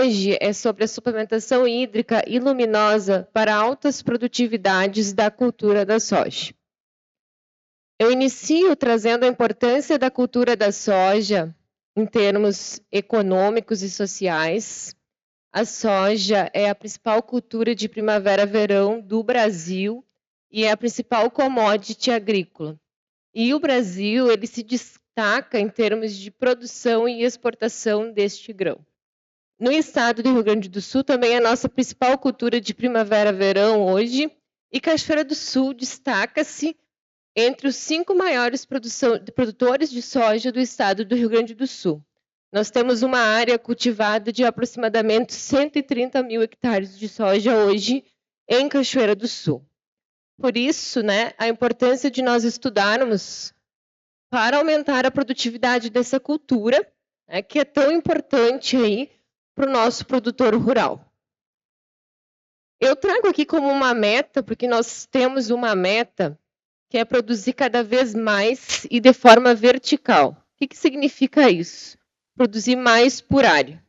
hoje é sobre a suplementação hídrica e luminosa para altas produtividades da cultura da soja. Eu inicio trazendo a importância da cultura da soja em termos econômicos e sociais. A soja é a principal cultura de primavera-verão do Brasil e é a principal commodity agrícola. E o Brasil, ele se destaca em termos de produção e exportação deste grão. No estado do Rio Grande do Sul também é a nossa principal cultura de primavera-verão hoje, e Cachoeira do Sul destaca-se entre os 5 maiores produtores de soja do estado do Rio Grande do Sul. Nós temos uma área cultivada de aproximadamente 130 mil hectares de soja hoje em Cachoeira do Sul. Por isso, a importância de nós estudarmos para aumentar a produtividade dessa cultura, que é tão importante aí para o nosso produtor rural. Eu trago aqui como uma meta, porque nós temos uma meta que é produzir cada vez mais e de forma vertical. O que significa isso? Produzir mais por área.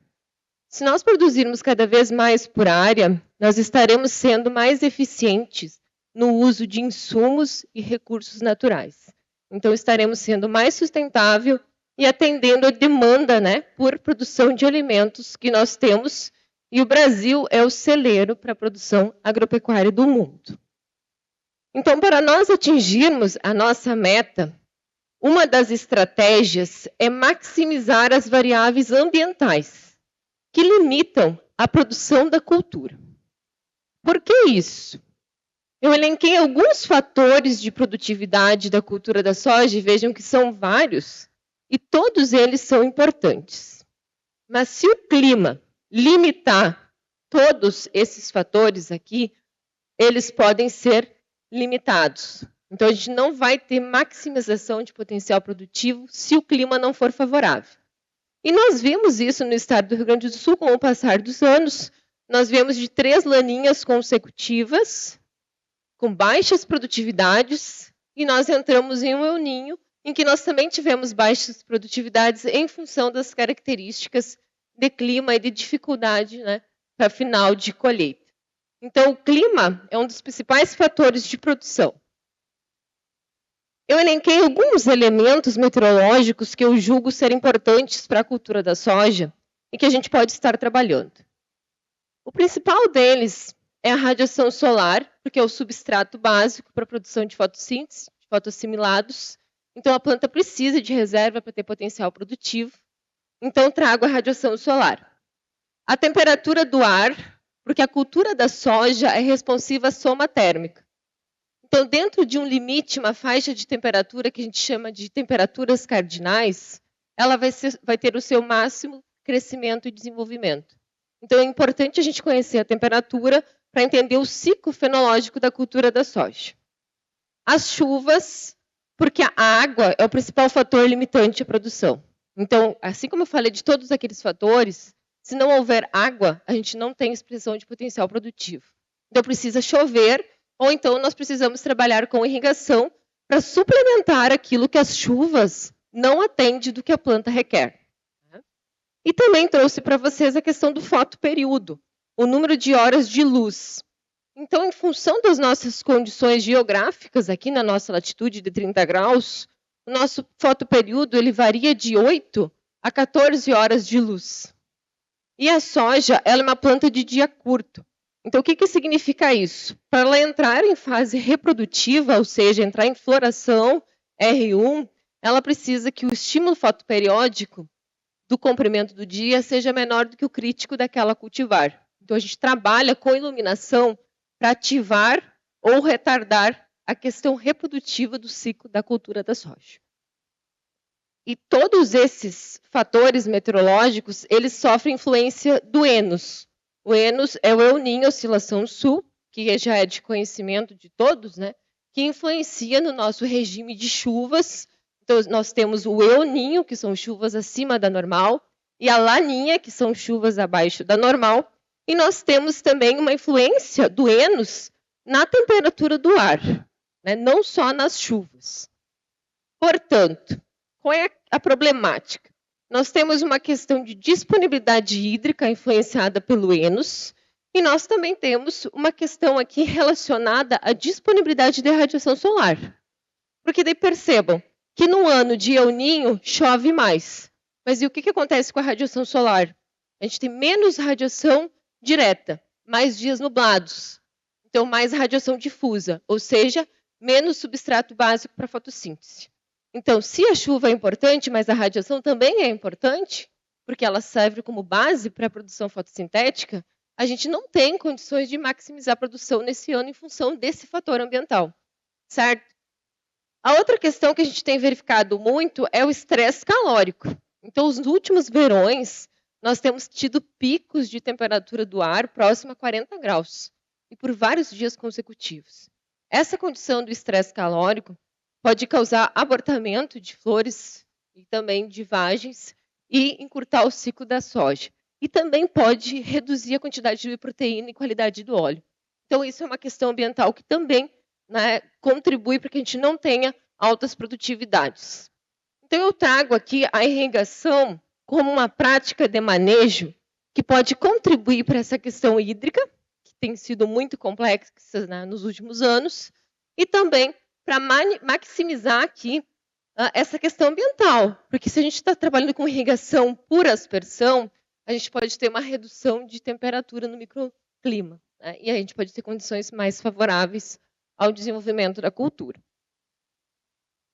Se nós produzirmos cada vez mais por área, nós estaremos sendo mais eficientes no uso de insumos e recursos naturais. Então, estaremos sendo mais sustentável e atendendo a demanda por produção de alimentos que nós temos, e o Brasil é o celeiro para a produção agropecuária do mundo. Então, para nós atingirmos a nossa meta, uma das estratégias é maximizar as variáveis ambientais, que limitam a produção da cultura. Por que isso? Eu elenquei alguns fatores de produtividade da cultura da soja, e vejam que são vários, e todos eles são importantes. Mas se o clima limitar todos esses fatores aqui, eles podem ser limitados. Então, a gente não vai ter maximização de potencial produtivo se o clima não for favorável. E nós vimos isso no estado do Rio Grande do Sul com o passar dos anos. Nós viemos de 3 laninhas consecutivas, com baixas produtividades, e nós entramos em um El Niño, em que nós também tivemos baixas produtividades em função das características de clima e de dificuldade para final de colheita. Então, o clima é um dos principais fatores de produção. Eu elenquei alguns elementos meteorológicos que eu julgo ser importantes para a cultura da soja e que a gente pode estar trabalhando. O principal deles é a radiação solar, porque é o substrato básico para a produção de fotossíntese, de fotoassimilados. Então, a planta precisa de reserva para ter potencial produtivo. Então, trago a radiação solar. A temperatura do ar, porque a cultura da soja é responsiva à soma térmica. Então, dentro de um limite, uma faixa de temperatura que a gente chama de temperaturas cardinais, ela vai ter o seu máximo crescimento e desenvolvimento. Então, é importante a gente conhecer a temperatura para entender o ciclo fenológico da cultura da soja. As chuvas, porque a água é o principal fator limitante à produção. Então, assim como eu falei de todos aqueles fatores, se não houver água, a gente não tem expressão de potencial produtivo. Então, precisa chover, ou então nós precisamos trabalhar com irrigação para suplementar aquilo que as chuvas não atendem do que a planta requer. E também trouxe para vocês a questão do fotoperíodo, o número de horas de luz. Então, em função das nossas condições geográficas, aqui na nossa latitude de 30 graus, o nosso fotoperíodo ele varia de 8 a 14 horas de luz. E a soja ela é uma planta de dia curto. Então, o que significa isso? Para ela entrar em fase reprodutiva, ou seja, entrar em floração, R1, ela precisa que o estímulo fotoperiódico do comprimento do dia seja menor do que o crítico daquela cultivar. Então, a gente trabalha com iluminação para ativar ou retardar a questão reprodutiva do ciclo da cultura da soja. E todos esses fatores meteorológicos, eles sofrem influência do Enos. O Enos é o El Niño, oscilação sul, que já é de conhecimento de todos, que influencia no nosso regime de chuvas. Então, nós temos o El Niño, que são chuvas acima da normal, e a Laninha, que são chuvas abaixo da normal. E nós temos também uma influência do Enos na temperatura do ar, não só nas chuvas. Portanto, qual é a problemática? Nós temos uma questão de disponibilidade hídrica influenciada pelo Enos, e nós também temos uma questão aqui relacionada à disponibilidade de radiação solar. Porque daí percebam que no ano de El Niño chove mais. Mas e o que acontece com a radiação solar? A gente tem menos radiação direta, mais dias nublados. Então, mais radiação difusa, ou seja, menos substrato básico para a fotossíntese. Então, se a chuva é importante, mas a radiação também é importante, porque ela serve como base para a produção fotossintética, a gente não tem condições de maximizar a produção nesse ano em função desse fator ambiental, certo? A outra questão que a gente tem verificado muito é o estresse calórico. Então, os últimos verões, nós temos tido picos de temperatura do ar próximo a 40 graus, e por vários dias consecutivos. Essa condição do estresse calórico pode causar abortamento de flores e também de vagens e encurtar o ciclo da soja. E também pode reduzir a quantidade de proteína e qualidade do óleo. Então, isso é uma questão ambiental que também, né, contribui para que a gente não tenha altas produtividades. Então, eu trago aqui a irrigação como uma prática de manejo que pode contribuir para essa questão hídrica, que tem sido muito complexa, né, nos últimos anos, e também para maximizar aqui essa questão ambiental, porque se a gente está trabalhando com irrigação por aspersão, a gente pode ter uma redução de temperatura no microclima, né, e a gente pode ter condições mais favoráveis ao desenvolvimento da cultura.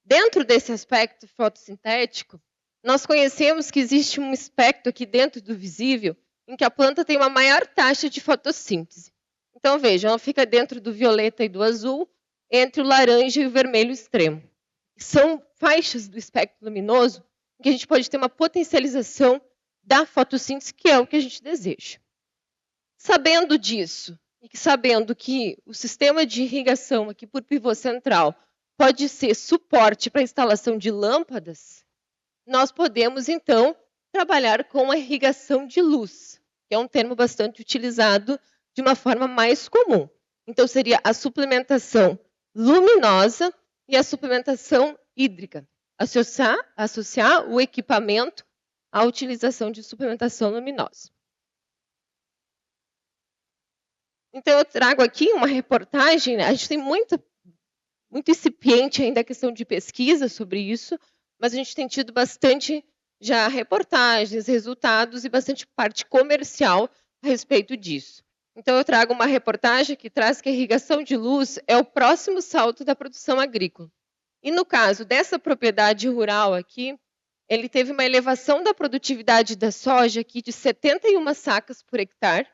Dentro desse aspecto fotossintético, nós conhecemos que existe um espectro aqui dentro do visível em que a planta tem uma maior taxa de fotossíntese. Então, vejam, ela fica dentro do violeta e do azul, entre o laranja e o vermelho extremo. São faixas do espectro luminoso em que a gente pode ter uma potencialização da fotossíntese, que é o que a gente deseja. Sabendo disso, e sabendo que o sistema de irrigação aqui por pivô central pode ser suporte para a instalação de lâmpadas, nós podemos, então, trabalhar com a irrigação de luz, que é um termo bastante utilizado de uma forma mais comum. Então, seria a suplementação luminosa e a suplementação hídrica. Associar o equipamento à utilização de suplementação luminosa. Então, eu trago aqui uma reportagem, né? A gente tem muito incipiente ainda a questão de pesquisa sobre isso, mas a gente tem tido bastante já reportagens, resultados e bastante parte comercial a respeito disso. Então, eu trago uma reportagem que traz que a irrigação de luz é o próximo salto da produção agrícola. E no caso dessa propriedade rural aqui, ele teve uma elevação da produtividade da soja aqui de 71 sacas por hectare.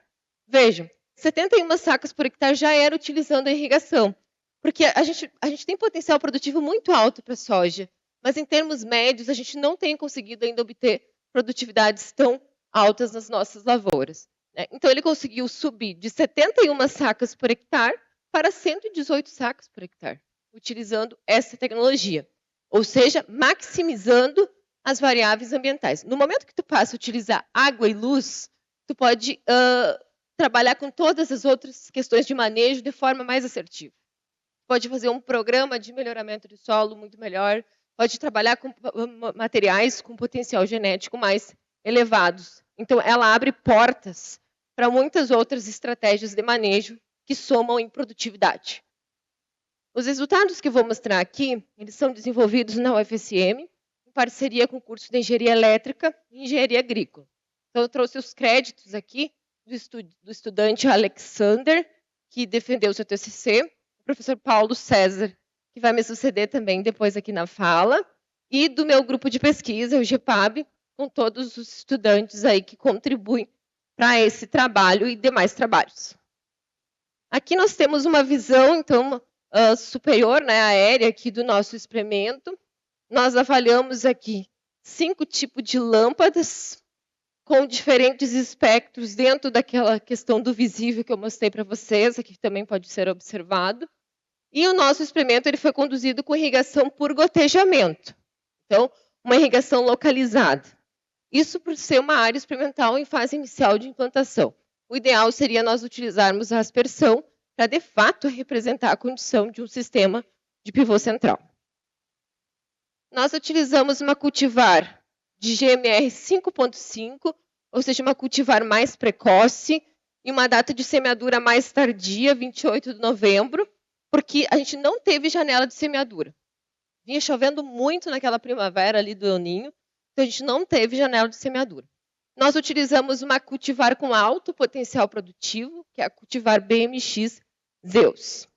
Vejam, 71 sacas por hectare já era utilizando a irrigação, porque a gente tem potencial produtivo muito alto para a soja, mas em termos médios a gente não tem conseguido ainda obter produtividades tão altas nas nossas lavouras. Então ele conseguiu subir de 71 sacas por hectare para 118 sacas por hectare, utilizando essa tecnologia, ou seja, maximizando as variáveis ambientais. No momento que tu passa a utilizar água e luz, tu pode trabalhar com todas as outras questões de manejo de forma mais assertiva. Pode fazer um programa de melhoramento de solo muito melhor, pode trabalhar com materiais com potencial genético mais elevados. Então, ela abre portas para muitas outras estratégias de manejo que somam em produtividade. Os resultados que eu vou mostrar aqui, eles são desenvolvidos na UFSM, em parceria com o curso de Engenharia Elétrica e Engenharia Agrícola. Então, eu trouxe os créditos aqui do estudante Alexander, que defendeu o seu TCC, o professor Paulo César, que vai me suceder também depois aqui na fala, e do meu grupo de pesquisa, o GEPAB, com todos os estudantes aí que contribuem para esse trabalho e demais trabalhos. Aqui nós temos uma visão, então, superior, né, aérea aqui do nosso experimento. Nós avaliamos aqui 5 tipos de lâmpadas com diferentes espectros dentro daquela questão do visível que eu mostrei para vocês, aqui também pode ser observado. E o nosso experimento ele foi conduzido com irrigação por gotejamento. Então, uma irrigação localizada. Isso por ser uma área experimental em fase inicial de implantação. O ideal seria nós utilizarmos a aspersão para, de fato, representar a condição de um sistema de pivô central. Nós utilizamos uma cultivar de GMR 5.5, ou seja, uma cultivar mais precoce, e uma data de semeadura mais tardia, 28 de novembro, porque a gente não teve janela de semeadura. Vinha chovendo muito naquela primavera ali do El Ninho, então a gente não teve janela de semeadura. Nós utilizamos uma cultivar com alto potencial produtivo, que é a cultivar BMX Zeus.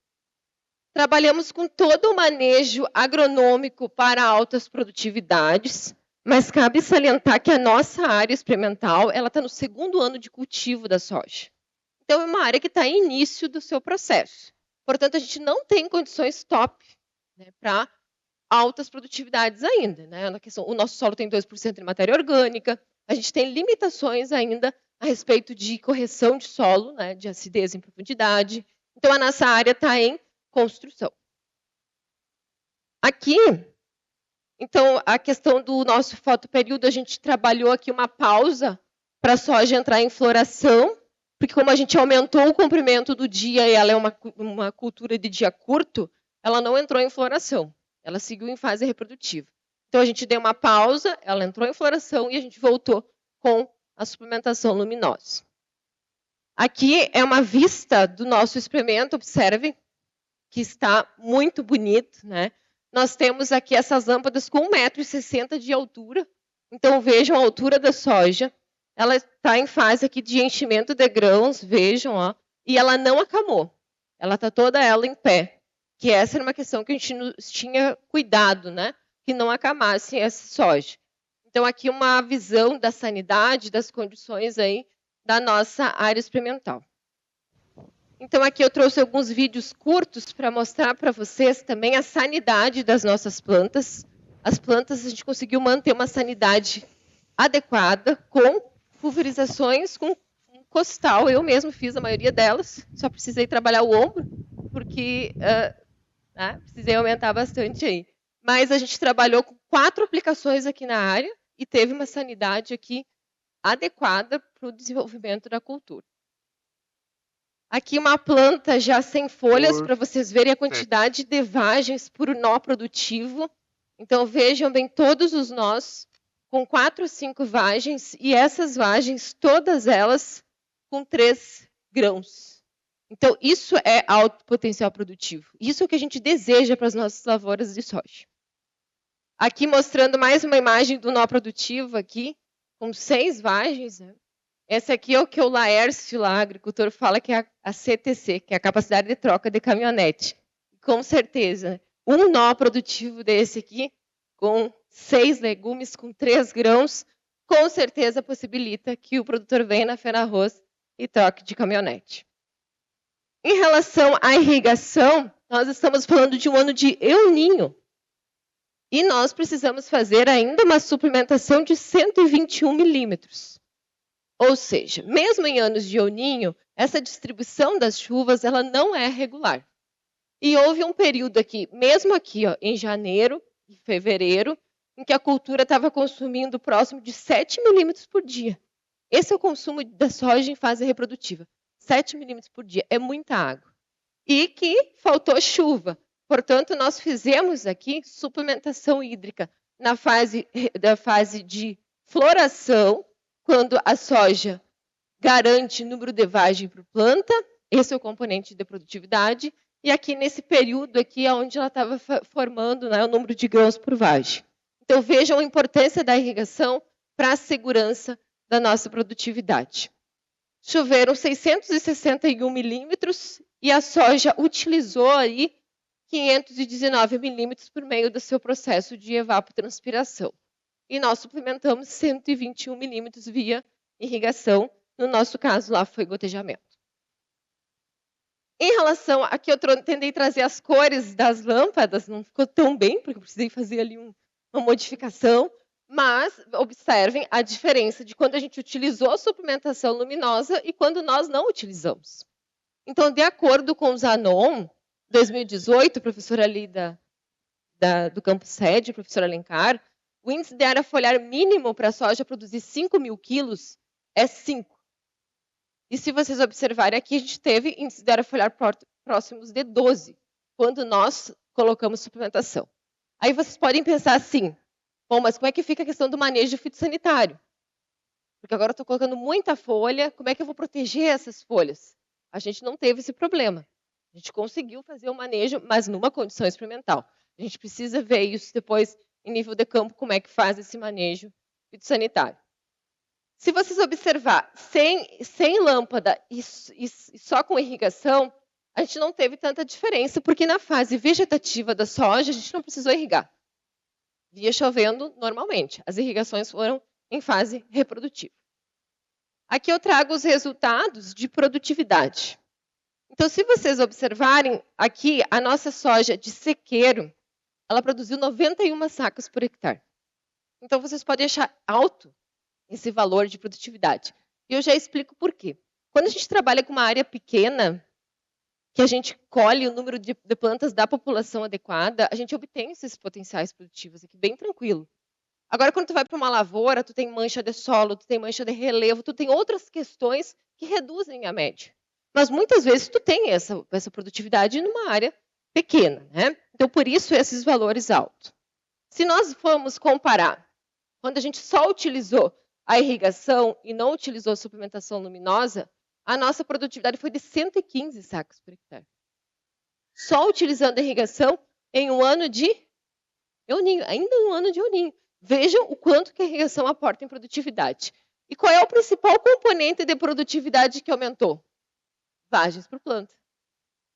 Trabalhamos com todo o manejo agronômico para altas produtividades, mas cabe salientar que a nossa área experimental está no segundo ano de cultivo da soja. Então, é uma área que está em início do seu processo. Portanto, a gente não tem condições top, né, para altas produtividades ainda. Né? O nosso solo tem 2% de matéria orgânica, a gente tem limitações ainda a respeito de correção de solo, né, de acidez em profundidade. Então, a nossa área está em construção. Aqui, então, a questão do nosso fotoperíodo, a gente trabalhou aqui uma pausa para a soja entrar em floração, porque como a gente aumentou o comprimento do dia e ela é uma cultura de dia curto, ela não entrou em floração, ela seguiu em fase reprodutiva. Então, a gente deu uma pausa, ela entrou em floração e a gente voltou com a suplementação luminosa. Aqui é uma vista do nosso experimento, observem, que está muito bonito, né? Nós temos aqui essas lâmpadas com 1,60 m de altura. Então, vejam a altura da soja. Ela está em fase aqui de enchimento de grãos, vejam, ó. E ela não acamou. Ela está toda ela em pé. Que essa era uma questão que a gente tinha cuidado, né? Que não acamasse essa soja. Então, aqui uma visão da sanidade, das condições aí da nossa área experimental. Então, aqui eu trouxe alguns vídeos curtos para mostrar para vocês também a sanidade das nossas plantas. As plantas, a gente conseguiu manter uma sanidade adequada, com pulverizações, com costal. Eu mesmo fiz a maioria delas, só precisei trabalhar o ombro, porque precisei aumentar bastante aí. Mas a gente trabalhou com 4 aplicações aqui na área e teve uma sanidade aqui adequada para o desenvolvimento da cultura. Aqui uma planta já sem folhas, para vocês verem a quantidade de vagens por nó produtivo. Então, vejam bem todos os nós com 4 ou 5 vagens, e essas vagens, todas elas com 3 grãos. Então, isso é alto potencial produtivo. Isso é o que a gente deseja para as nossas lavouras de soja. Aqui mostrando mais uma imagem do nó produtivo aqui, com 6 vagens, né? Essa aqui é o que o Laércio, lá, agricultor, fala que é a CTC, que é a capacidade de troca de caminhonete. Com certeza, um nó produtivo desse aqui, com 6 legumes, com 3 grãos, com certeza possibilita que o produtor venha na Fena Arroz e troque de caminhonete. Em relação à irrigação, nós estamos falando de um ano de El Ninho. E nós precisamos fazer ainda uma suplementação de 121 milímetros. Ou seja, mesmo em anos de El Ninho, essa distribuição das chuvas ela não é regular. E houve um período aqui, mesmo aqui, ó, em janeiro e fevereiro, em que a cultura estava consumindo próximo de 7 milímetros por dia. Esse é o consumo da soja em fase reprodutiva. 7 milímetros por dia, é muita água. E que faltou chuva. Portanto, nós fizemos aqui suplementação hídrica da fase de floração, quando a soja garante número de vagem para a planta, esse é o componente de produtividade, e aqui nesse período aqui é onde ela estava formando, né, o número de grãos por vagem. Então vejam a importância da irrigação para a segurança da nossa produtividade. Choveram 661 milímetros e a soja utilizou aí 519 milímetros por meio do seu processo de evapotranspiração. E nós suplementamos 121 milímetros via irrigação. No nosso caso, lá foi gotejamento. Em relação, aqui eu tentei trazer as cores das lâmpadas, não ficou tão bem, porque eu precisei fazer ali uma modificação, mas observem a diferença de quando a gente utilizou a suplementação luminosa e quando nós não utilizamos. Então, de acordo com o Zanon, 2018, professora ali do campus sede, professora Alencar, o índice de área foliar mínimo para a soja produzir 5.000 quilos é 5. E se vocês observarem aqui, a gente teve índice de área foliar próximos de 12, quando nós colocamos suplementação. Aí vocês podem pensar assim, Bom, mas como é que fica a questão do manejo fitossanitário? Porque agora eu estou colocando muita folha, como é que eu vou proteger essas folhas? A gente não teve esse problema. A gente conseguiu fazer o manejo, mas numa condição experimental. A gente precisa ver isso depois, em nível de campo, como é que faz esse manejo fitossanitário. Se vocês observar, sem lâmpada e só com irrigação, a gente não teve tanta diferença, porque na fase vegetativa da soja, a gente não precisou irrigar. Via chovendo normalmente. As irrigações foram em fase reprodutiva. Aqui eu trago os resultados de produtividade. Então, se vocês observarem, aqui a nossa soja de sequeiro, ela produziu 91 sacas por hectare. Então, vocês podem achar alto esse valor de produtividade. E eu já explico por quê. Quando a gente trabalha com uma área pequena, que a gente colhe o número de plantas da população adequada, a gente obtém esses potenciais produtivos aqui, bem tranquilo. Agora, quando tu vai para uma lavoura, tu tem mancha de solo, tu tem mancha de relevo, tu tem outras questões que reduzem a média. Mas muitas vezes tu tem essa produtividade numa área pequena, né? Então, por isso, esses valores altos. Se nós formos comparar, quando a gente só utilizou a irrigação e não utilizou a suplementação luminosa, a nossa produtividade foi de 115 sacos por hectare. Só utilizando a irrigação em um ano de euninho, ainda um ano de euninho. Vejam o quanto que a irrigação aporta em produtividade. E qual é o principal componente de produtividade que aumentou? Vagens por planta.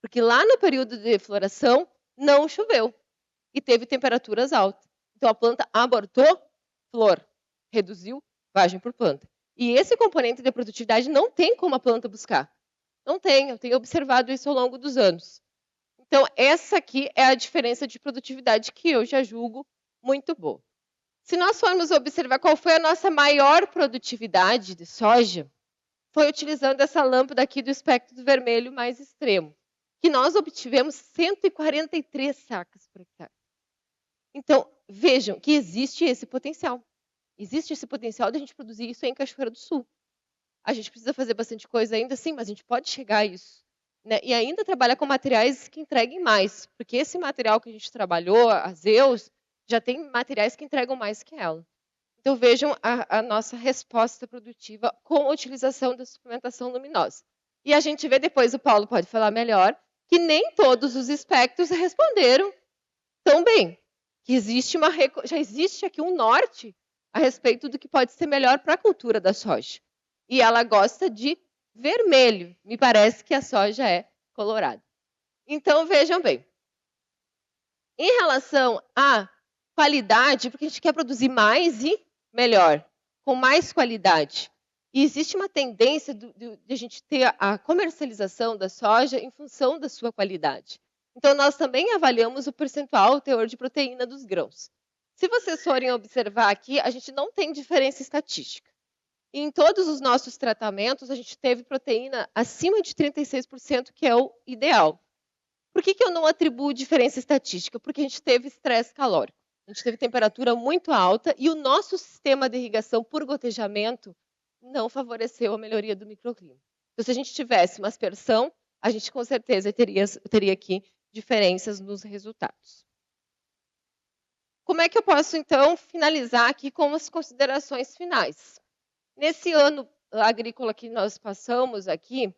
Porque lá no período de floração não choveu e teve temperaturas altas. Então a planta abortou flor, reduziu vagem por planta. E esse componente de produtividade não tem como a planta buscar. Não tem, eu tenho observado isso ao longo dos anos. Então, essa aqui é a diferença de produtividade que eu já julgo muito boa. Se nós formos observar qual foi a nossa maior produtividade de soja, foi utilizando essa lâmpada aqui do espectro vermelho mais extremo, que nós obtivemos 143 sacas por hectare. Então, vejam que existe esse potencial. Existe esse potencial de a gente produzir isso em Cachoeira do Sul. A gente precisa fazer bastante coisa ainda, sim, mas a gente pode chegar a isso. Né? E ainda trabalhar com materiais que entreguem mais, porque esse material que a gente trabalhou, a Zeus, já tem materiais que entregam mais que ela. Então, vejam a nossa resposta produtiva com a utilização da suplementação luminosa. E a gente vê depois, o Paulo pode falar melhor, que nem todos os espectros responderam tão bem. Que já existe aqui um norte a respeito do que pode ser melhor para a cultura da soja. E ela gosta de vermelho. Me parece que a soja é colorada. Então, vejam bem. Em relação à qualidade, porque a gente quer produzir mais e melhor, com mais qualidade. E existe uma tendência de a gente ter a comercialização da soja em função da sua qualidade. Então, nós também avaliamos o percentual, o teor de proteína dos grãos. Se vocês forem observar aqui, a gente não tem diferença estatística. E em todos os nossos tratamentos, a gente teve proteína acima de 36%, que é o ideal. Por que eu não atribuo diferença estatística? Porque a gente teve estresse calórico. A gente teve temperatura muito alta e o nosso sistema de irrigação por gotejamento não favoreceu a melhoria do microclima. Então, se a gente tivesse uma aspersão, a gente com certeza teria aqui diferenças nos resultados. Como é que eu posso, então, finalizar aqui com as considerações finais? Nesse ano agrícola que nós passamos aqui,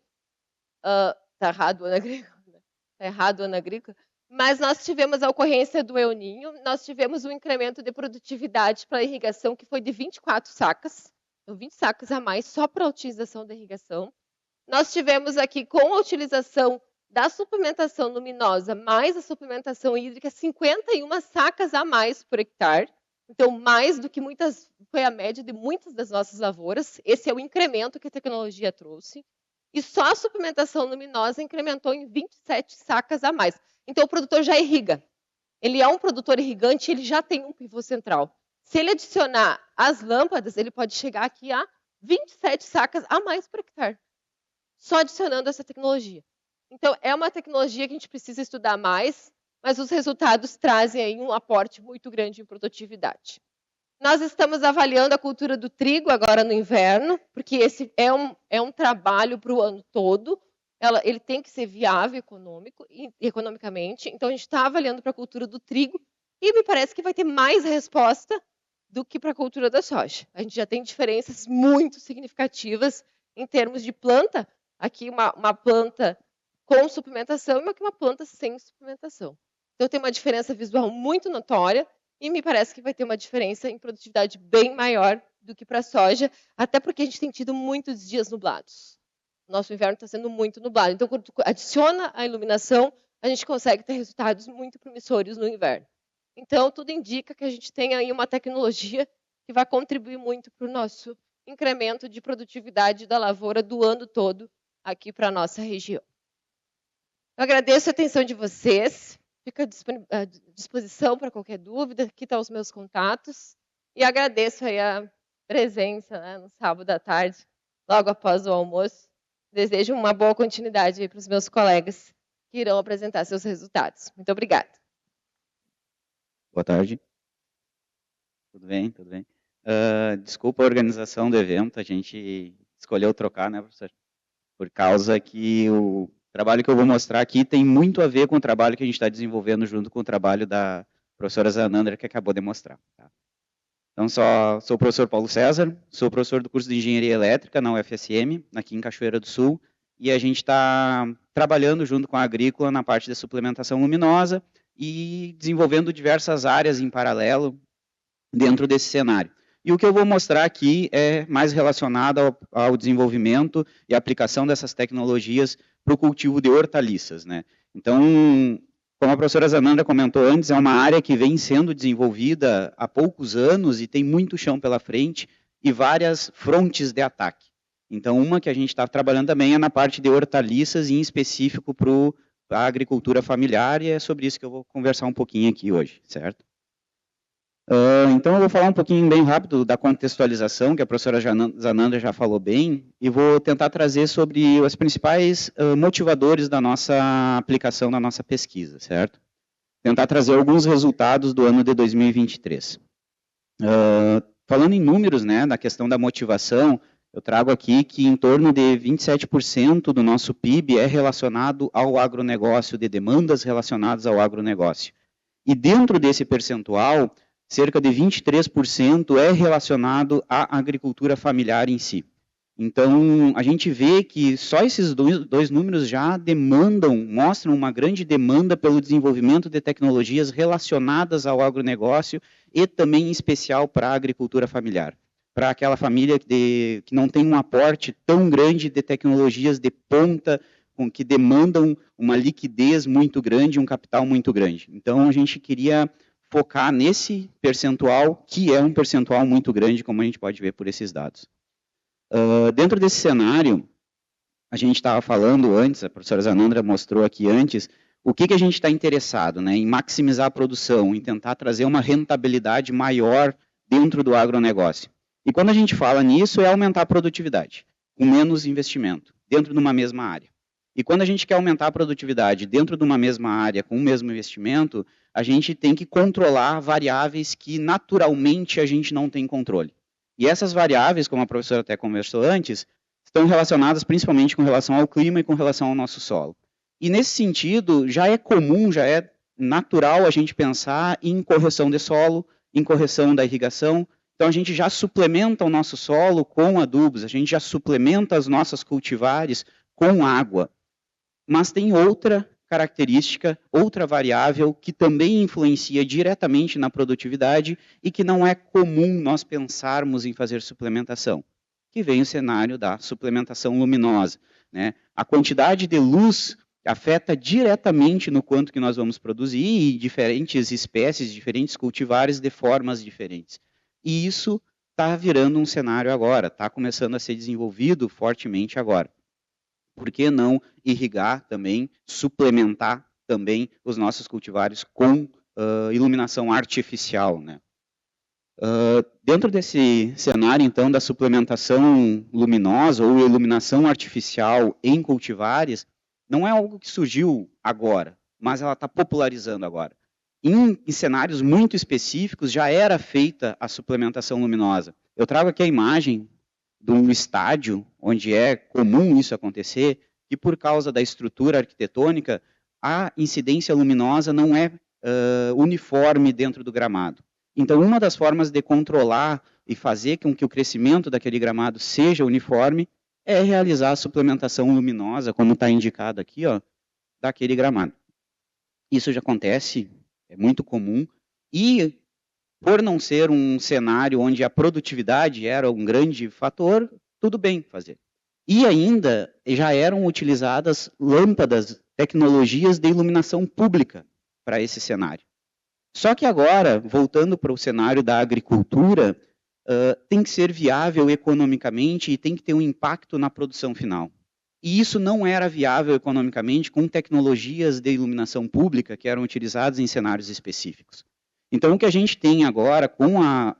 está errado o ano agrícola, né? Está errado o ano agrícola, mas nós tivemos a ocorrência do El Niño, nós tivemos um incremento de produtividade para a irrigação que foi de 24 sacas, então 20 sacas a mais só para a utilização da irrigação. Nós tivemos aqui, com a utilização da suplementação luminosa mais a suplementação hídrica, 51 sacas a mais por hectare. Então, mais do que foi a média de muitas das nossas lavouras. Esse é o incremento que a tecnologia trouxe. E só a suplementação luminosa incrementou em 27 sacas a mais. Então, o produtor já irriga. Ele é um produtor irrigante, ele já tem um pivô central. Se ele adicionar as lâmpadas, ele pode chegar aqui a 27 sacas a mais por hectare. Só adicionando essa tecnologia. Então, é uma tecnologia que a gente precisa estudar mais, mas os resultados trazem aí um aporte muito grande em produtividade. Nós estamos avaliando a cultura do trigo agora no inverno, porque esse é um trabalho para o ano todo. Ele tem que ser viável economicamente. Então, a gente está avaliando para a cultura do trigo e me parece que vai ter mais resposta do que para a cultura da soja. A gente já tem diferenças muito significativas em termos de planta. Aqui uma planta com suplementação e aqui uma planta sem suplementação. Então tem uma diferença visual muito notória e me parece que vai ter uma diferença em produtividade bem maior do que para a soja, até porque a gente tem tido muitos dias nublados. Nosso inverno está sendo muito nublado. Então, quando tu adiciona a iluminação, a gente consegue ter resultados muito promissores no inverno. Então, tudo indica que a gente tem aí uma tecnologia que vai contribuir muito para o nosso incremento de produtividade da lavoura do ano todo aqui para a nossa região. Eu agradeço a atenção de vocês, fico à disposição para qualquer dúvida, aqui estão os meus contatos, e agradeço aí a presença, né, no sábado à tarde, logo após o almoço. Desejo uma boa continuidade para os meus colegas que irão apresentar seus resultados. Muito obrigada. Boa tarde. Tudo bem, tudo bem. Desculpa a organização do evento, a gente escolheu trocar, né, professor? Por causa que o trabalho que eu vou mostrar aqui tem muito a ver com o trabalho que a gente está desenvolvendo junto com o trabalho da professora Zanandra, que acabou de mostrar. Tá? Então, sou o professor Paulo César, sou professor do curso de Engenharia Elétrica na UFSM, aqui em Cachoeira do Sul, e a gente está trabalhando junto com a Agrícola na parte da suplementação luminosa e desenvolvendo diversas áreas em paralelo dentro desse cenário. E o que eu vou mostrar aqui é mais relacionado ao desenvolvimento e aplicação dessas tecnologias para o cultivo de hortaliças, né? Então, como a professora Zanandra comentou antes, é uma área que vem sendo desenvolvida há poucos anos e tem muito chão pela frente e várias frontes de ataque. Então, uma que a gente está trabalhando também é na parte de hortaliças, em específico para a agricultura familiar, e é sobre isso que eu vou conversar um pouquinho aqui hoje, certo? Então, eu vou falar um pouquinho bem rápido da contextualização, que a professora Zanandra já falou bem, e vou tentar trazer sobre os principais motivadores da nossa aplicação, da nossa pesquisa, certo? Tentar trazer alguns resultados do ano de 2023. Falando em números, né, da questão da motivação, eu trago aqui que em torno de 27% do nosso PIB é relacionado ao agronegócio, de demandas relacionadas ao agronegócio. E dentro desse percentual, cerca de 23% é relacionado à agricultura familiar em si. Então, a gente vê que só esses dois números já mostram uma grande demanda pelo desenvolvimento de tecnologias relacionadas ao agronegócio e também em especial para a agricultura familiar. Para aquela família que não tem um aporte tão grande de tecnologias de ponta, que demandam uma liquidez muito grande, um capital muito grande. Então, a gente queria focar nesse percentual, que é um percentual muito grande, como a gente pode ver por esses dados. Dentro desse cenário, a gente estava falando antes, a professora Zanandra mostrou aqui antes, o que a gente está interessado, né, em maximizar a produção, em tentar trazer uma rentabilidade maior dentro do agronegócio. E quando a gente fala nisso, é aumentar a produtividade, com menos investimento, dentro de uma mesma área. E quando a gente quer aumentar a produtividade dentro de uma mesma área, com o mesmo investimento, a gente tem que controlar variáveis que naturalmente a gente não tem controle. E essas variáveis, como a professora até conversou antes, estão relacionadas principalmente com relação ao clima e com relação ao nosso solo. E nesse sentido, já é comum, já é natural a gente pensar em correção de solo, em correção da irrigação. Então a gente já suplementa o nosso solo com adubos, a gente já suplementa as nossas cultivares com água. Mas tem outra característica, outra variável que também influencia diretamente na produtividade e que não é comum nós pensarmos em fazer suplementação, que vem o cenário da suplementação luminosa, né? A quantidade de luz afeta diretamente no quanto que nós vamos produzir e diferentes espécies, diferentes cultivares de formas diferentes. E isso está virando um cenário agora, está começando a ser desenvolvido fortemente agora. Por que não irrigar também, suplementar também os nossos cultivares com iluminação artificial, né? Dentro desse cenário, então, da suplementação luminosa ou iluminação artificial em cultivares, não é algo que surgiu agora, mas ela está popularizando agora. Em cenários muito específicos, já era feita a suplementação luminosa. Eu trago aqui a imagem de um estádio, onde é comum isso acontecer, e por causa da estrutura arquitetônica, a incidência luminosa não é uniforme dentro do gramado. Então, uma das formas de controlar e fazer com que o crescimento daquele gramado seja uniforme é realizar a suplementação luminosa, como está indicado aqui, ó, daquele gramado. Isso já acontece, é muito comum, e por não ser um cenário onde a produtividade era um grande fator, tudo bem fazer. E ainda já eram utilizadas lâmpadas, tecnologias de iluminação pública para esse cenário. Só que agora, voltando para o cenário da agricultura, tem que ser viável economicamente e tem que ter um impacto na produção final. E isso não era viável economicamente com tecnologias de iluminação pública que eram utilizadas em cenários específicos. Então, o que a gente tem agora, com a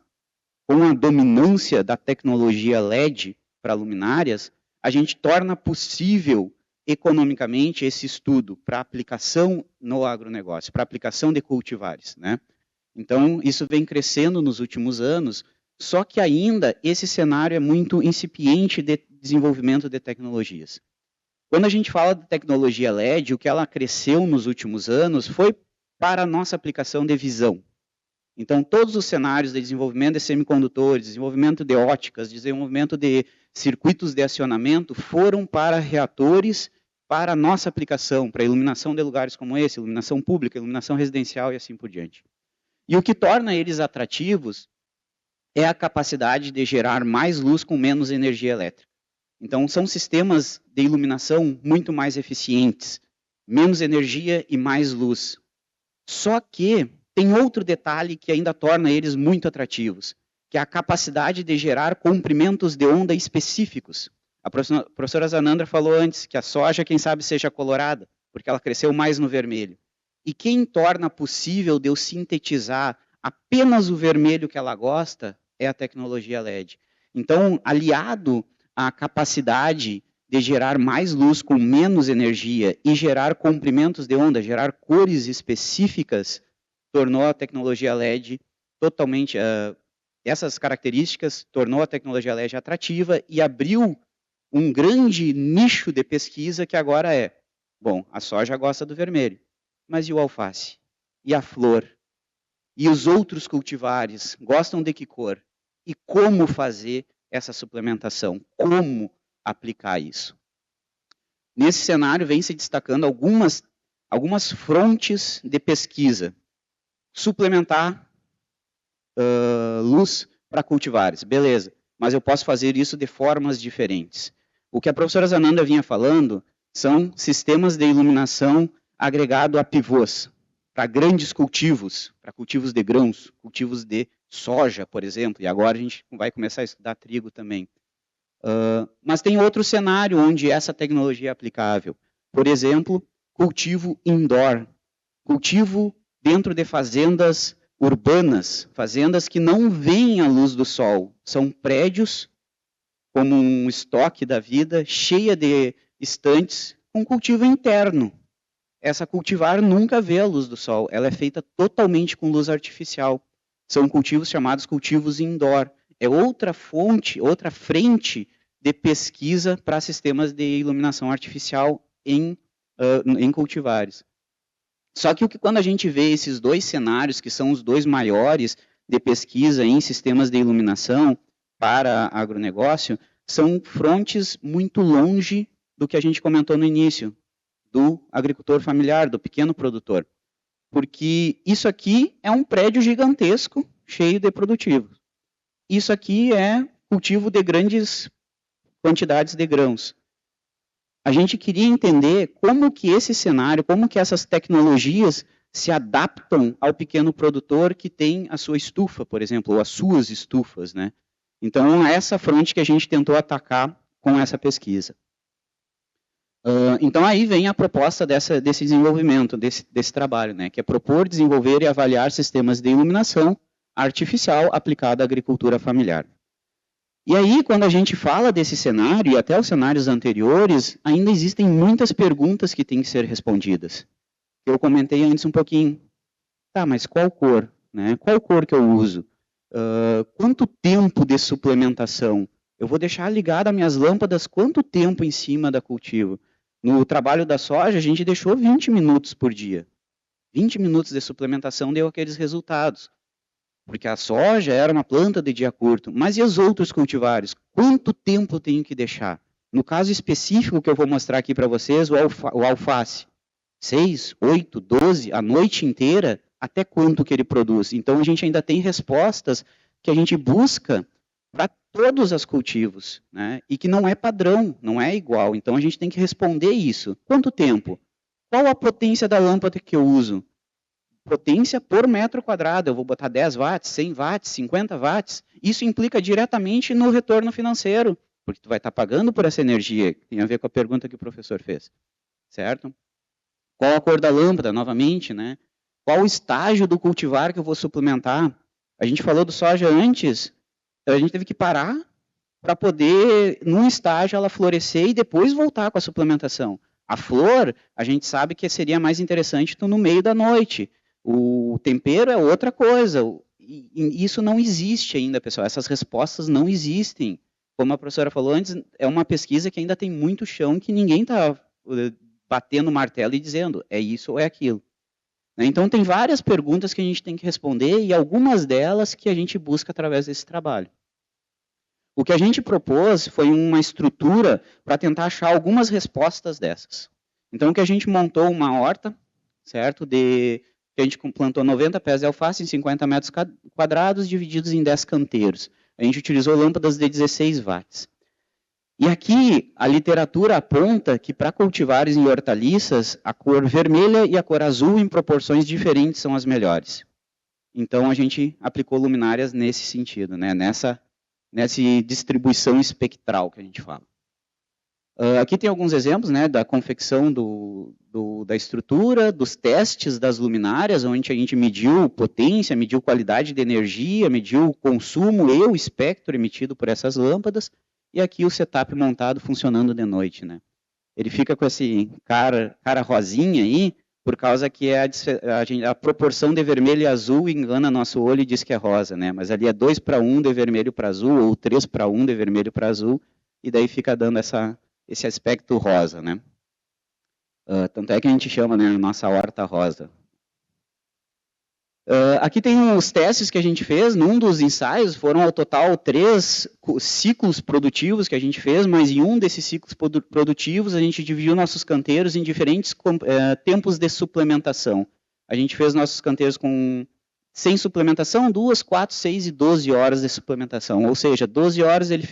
dominância da tecnologia LED para luminárias, a gente torna possível economicamente esse estudo para aplicação no agronegócio, para aplicação de cultivares, né? Então, isso vem crescendo nos últimos anos, só que ainda esse cenário é muito incipiente de desenvolvimento de tecnologias. Quando a gente fala de tecnologia LED, o que ela cresceu nos últimos anos foi para a nossa aplicação de visão. Então, todos os cenários de desenvolvimento de semicondutores, desenvolvimento de óticas, desenvolvimento de circuitos de acionamento foram para reatores, para a nossa aplicação, para a iluminação de lugares como esse, iluminação pública, iluminação residencial e assim por diante. E o que torna eles atrativos é a capacidade de gerar mais luz com menos energia elétrica. Então, são sistemas de iluminação muito mais eficientes, menos energia e mais luz. Só que tem outro detalhe que ainda torna eles muito atrativos, que é a capacidade de gerar comprimentos de onda específicos. A professora Zanandra falou antes que a soja, quem sabe, seja colorada, porque ela cresceu mais no vermelho. E quem torna possível de eu sintetizar apenas o vermelho que ela gosta é a tecnologia LED. Então, aliado à capacidade de gerar mais luz com menos energia e gerar comprimentos de onda, gerar cores específicas, tornou a tecnologia LED totalmente, essas características tornou a tecnologia LED atrativa e abriu um grande nicho de pesquisa que agora é, bom, a soja gosta do vermelho, mas e o alface? E a flor? E os outros cultivares gostam de que cor? E como fazer essa suplementação? Como aplicar isso? Nesse cenário vem se destacando algumas frontes de pesquisa. Suplementar luz para cultivares, beleza, mas eu posso fazer isso de formas diferentes. O que a professora Zanandra vinha falando são sistemas de iluminação agregado a pivôs, para grandes cultivos, para cultivos de grãos, cultivos de soja, por exemplo, e agora a gente vai começar a estudar trigo também. Mas tem outro cenário onde essa tecnologia é aplicável. Por exemplo, cultivo indoor, cultivo dentro de fazendas urbanas, fazendas que não veem a luz do sol, são prédios como um estoque da vida, cheia de estantes, com cultivo interno. Essa cultivar nunca vê a luz do sol, ela é feita totalmente com luz artificial. São cultivos chamados cultivos indoor. É outra fonte, outra frente de pesquisa para sistemas de iluminação artificial em cultivares. Só que quando a gente vê esses dois cenários, que são os dois maiores de pesquisa em sistemas de iluminação para agronegócio, são frontes muito longe do que a gente comentou no início, do agricultor familiar, do pequeno produtor. Porque isso aqui é um prédio gigantesco, cheio de produtivos. Isso aqui é cultivo de grandes quantidades de grãos. A gente queria entender como que esse cenário, como que essas tecnologias se adaptam ao pequeno produtor que tem a sua estufa, por exemplo, ou as suas estufas, né? Então, é essa fronte que a gente tentou atacar com essa pesquisa. Então, aí vem a proposta desse desenvolvimento, desse trabalho, né? Que é propor, desenvolver e avaliar sistemas de iluminação artificial aplicada à agricultura familiar. E aí, quando a gente fala desse cenário, e até os cenários anteriores, ainda existem muitas perguntas que têm que ser respondidas. Eu comentei antes um pouquinho. Tá, mas qual cor? Né? Qual cor que eu uso? Quanto tempo de suplementação? Eu vou deixar ligada minhas lâmpadas quanto tempo em cima da cultivo? No trabalho da soja, a gente deixou 20 minutos por dia. 20 minutos de suplementação deu aqueles resultados. porque a soja era uma planta de dia curto. Mas e os outros cultivares? Quanto tempo eu tenho que deixar? No caso específico que eu vou mostrar aqui para vocês, o alface. 6, 8, 12, a noite inteira, até quanto que ele produz? Então, a gente ainda tem respostas que a gente busca para todos os cultivos, né? E que não é padrão, não é igual. Então, a gente tem que responder isso. Quanto tempo? Qual a potência da lâmpada que eu uso? Potência por metro quadrado. Eu vou botar 10 watts, 100 watts, 50 watts. Isso implica diretamente no retorno financeiro, porque tu vai estar pagando por essa energia, que tem a ver com a pergunta que o professor fez, certo? Qual a cor da lâmpada, novamente, né? Qual o estágio do cultivar que eu vou suplementar? A gente falou do soja antes, então a gente teve que parar para poder, num estágio, ela florescer e depois voltar com a suplementação. A flor, a gente sabe que seria mais interessante no meio da noite. O tempero é outra coisa. E isso não existe ainda, pessoal. Essas respostas não existem. Como a professora falou antes, é uma pesquisa que ainda tem muito chão que ninguém está batendo o martelo e dizendo é isso ou é aquilo. Então, tem várias perguntas que a gente tem que responder e algumas delas que a gente busca através desse trabalho. O que a gente propôs foi uma estrutura para tentar achar algumas respostas dessas. Então, o que a gente montou uma horta, certo? A gente plantou 90 pés de alface em 50 metros quadrados, divididos em 10 canteiros. A gente utilizou lâmpadas de 16 watts. E aqui, a literatura aponta que para cultivares em hortaliças, a cor vermelha e a cor azul em proporções diferentes são as melhores. Então, a gente aplicou luminárias nesse sentido, né? Nessa distribuição espectral que a gente fala. Aqui tem alguns exemplos, né, da confecção da estrutura, dos testes das luminárias, onde a gente mediu potência, mediu qualidade de energia, mediu o consumo e o espectro emitido por essas lâmpadas, e aqui o setup montado funcionando de noite, né. Ele fica com esse cara rosinha aí, por causa que a proporção de vermelho e azul engana nosso olho e diz que é rosa, né? Mas ali é 2:1 de vermelho para azul, ou 3:1 de vermelho para azul, e daí fica dando esse aspecto rosa, né? Tanto é que a gente chama, né, a nossa horta rosa. Aqui tem os testes que a gente fez. Num dos ensaios foram ao total 3 ciclos produtivos que a gente fez, mas em um desses ciclos produtivos a gente dividiu nossos canteiros em diferentes tempos de suplementação. A gente fez nossos canteiros sem suplementação, 2, 4, 6 e 12 horas de suplementação. Ou seja, 12 horas ele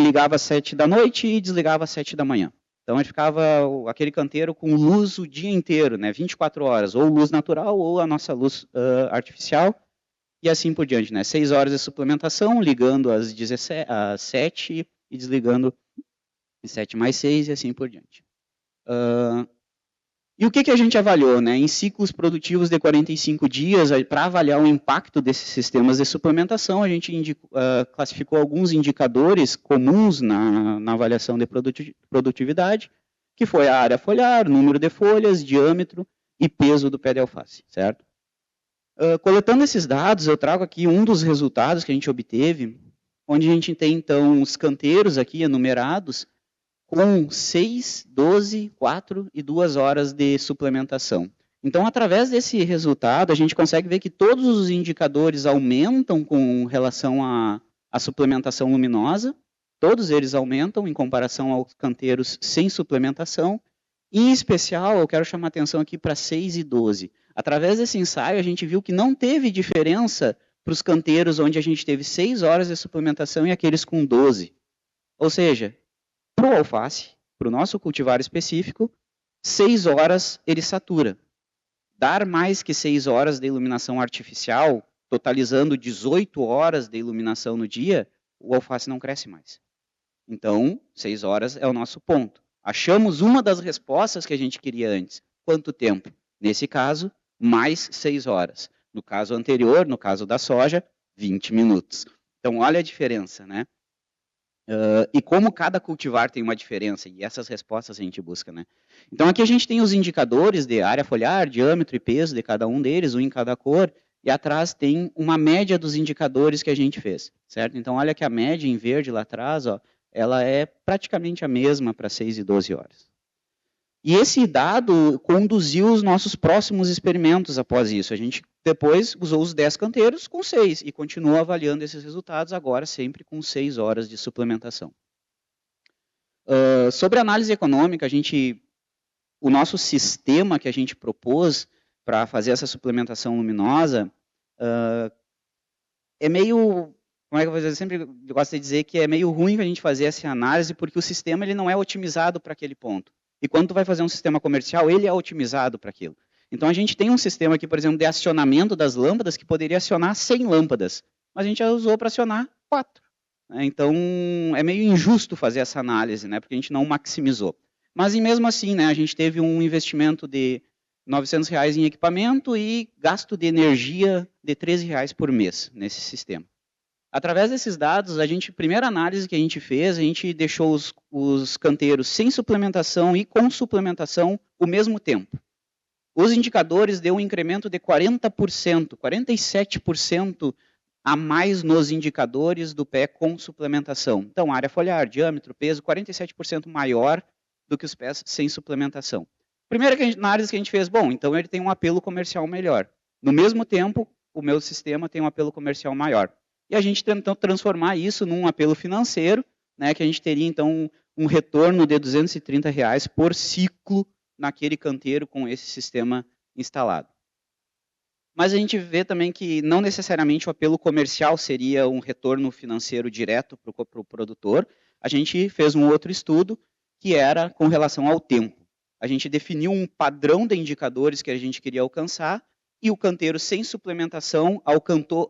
ligava às 7 da noite e desligava às 7 da manhã. Então, ele ficava aquele canteiro com luz o dia inteiro, né, 24 horas, ou luz natural ou a nossa luz artificial, e assim por diante, né, 6 horas de suplementação, ligando às 7 e desligando às 7 mais 6 e assim por diante. E o que a gente avaliou, né, em ciclos produtivos de 45 dias, para avaliar o impacto desses sistemas de suplementação, a gente classificou alguns indicadores comuns na avaliação de produtividade, que foi a área foliar, número de folhas, diâmetro e peso do pé de alface, certo? Coletando esses dados, eu trago aqui um dos resultados que a gente obteve, onde a gente tem, então, os canteiros aqui enumerados, com 6, 12, 4 e 2 horas de suplementação. Então, através desse resultado, a gente consegue ver que todos os indicadores aumentam com relação à suplementação luminosa, todos eles aumentam em comparação aos canteiros sem suplementação. Em especial, eu quero chamar a atenção aqui para 6 e 12. Através desse ensaio, a gente viu que não teve diferença para os canteiros onde a gente teve 6 horas de suplementação e aqueles com 12. Ou seja, para o alface, para o nosso cultivar específico, 6 horas ele satura. Dar mais que 6 horas de iluminação artificial, totalizando 18 horas de iluminação no dia, o alface não cresce mais. Então, 6 horas é o nosso ponto. Achamos uma das respostas que a gente queria antes. Quanto tempo? Nesse caso, mais 6 horas. No caso anterior, no caso da soja, 20 minutos. Então, olha a diferença, né? E como cada cultivar tem uma diferença, e essas respostas a gente busca, né? Então, aqui a gente tem os indicadores de área foliar, diâmetro e peso de cada um deles, um em cada cor, e atrás tem uma média dos indicadores que a gente fez, certo? Então, olha que a média em verde lá atrás, ó, ela é praticamente a mesma para 6 e 12 horas. E esse dado conduziu os nossos próximos experimentos após isso. A gente depois usou os 10 canteiros com 6 e continua avaliando esses resultados agora sempre com 6 horas de suplementação. Sobre a análise econômica, o nosso sistema que a gente propôs para fazer essa suplementação luminosa é meio, como é que eu vou dizer, eu sempre gosto de dizer que é meio ruim a gente fazer essa análise porque o sistema ele não é otimizado para aquele ponto. E quando tu vai fazer um sistema comercial, ele é otimizado para aquilo. Então a gente tem um sistema aqui, por exemplo, de acionamento das lâmpadas que poderia acionar 100 lâmpadas, mas a gente já usou para acionar 4. Então é meio injusto fazer essa análise, né, porque a gente não maximizou. Mas mesmo assim, né, a gente teve um investimento de R$900 em equipamento e gasto de energia de R$13 por mês nesse sistema. Através desses dados, primeira análise que a gente fez, a gente deixou os canteiros sem suplementação e com suplementação o mesmo tempo. Os indicadores deu um incremento de 40%, 47% a mais nos indicadores do pé com suplementação. Então, área foliar, diâmetro, peso, 47% maior do que os pés sem suplementação. Primeira análise que a gente fez, bom, então ele tem um apelo comercial melhor. No mesmo tempo, o meu sistema tem um apelo comercial maior. E a gente tentou transformar isso num apelo financeiro, né, que a gente teria, então, um retorno de R$230 por ciclo naquele canteiro com esse sistema instalado. Mas a gente vê também que não necessariamente o apelo comercial seria um retorno financeiro direto para o produtor. A gente fez um outro estudo que era com relação ao tempo. A gente definiu um padrão de indicadores que a gente queria alcançar e o canteiro sem suplementação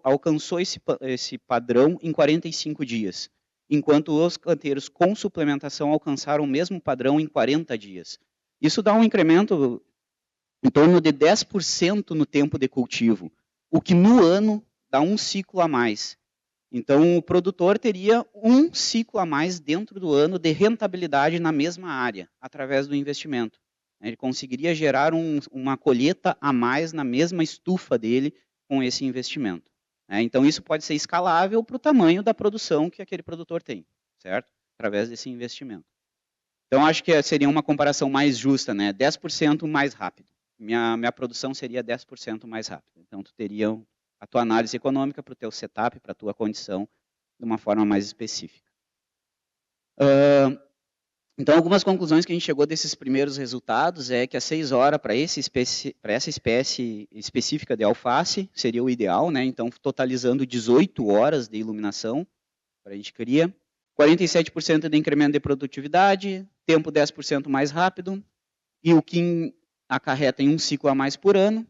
alcançou esse padrão em 45 dias, enquanto os canteiros com suplementação alcançaram o mesmo padrão em 40 dias. Isso dá um incremento em torno de 10% no tempo de cultivo, o que no ano dá um ciclo a mais. Então, o produtor teria um ciclo a mais dentro do ano de rentabilidade na mesma área, através do investimento. Ele conseguiria gerar uma colheita a mais na mesma estufa dele com esse investimento. Então, isso pode ser escalável para o tamanho da produção que aquele produtor tem, certo? Através desse investimento. Então, acho que seria uma comparação mais justa, né? 10% mais rápido. Minha produção seria 10% mais rápida. Então, tu teria a tua análise econômica para o teu setup, para a tua condição, de uma forma mais específica. Então, algumas conclusões que a gente chegou desses primeiros resultados é que a 6 horas para essa espécie específica de alface seria o ideal, né? Então, totalizando 18 horas de iluminação, a gente queria 47% de incremento de produtividade, tempo 10% mais rápido, e o que acarreta em um ciclo a mais por ano.